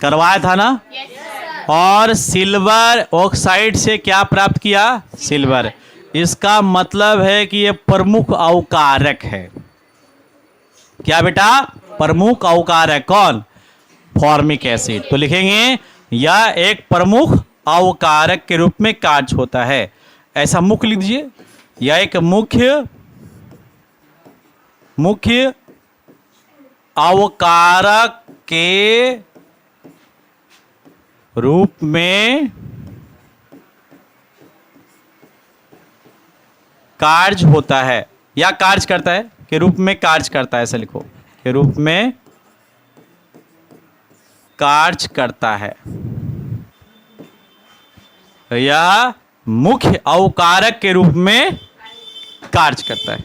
करवाया था ना? Yes sir. और सिल्वर ऑक्साइड से क्या प्राप्त किया? सिल्वर। इसका मतलब है कि ये प्रमुख अवकारक है। क्या बेटा? प्रमुख अवकारक। कौन? Formic acid. तो लिखेंगे यह एक प्रमुख अवकारक के रूप में कार्य होता है। ऐसा मुख्य लिख दीजिए, यह एक मुख्य अवकारक के रूप में कार्य होता है, या कार्य करता है, के रूप में कार्य करता है। ऐसा लिखो, के रूप में कार्य करता है। यह मुख्य अवकारक के रूप में कार्य करता है।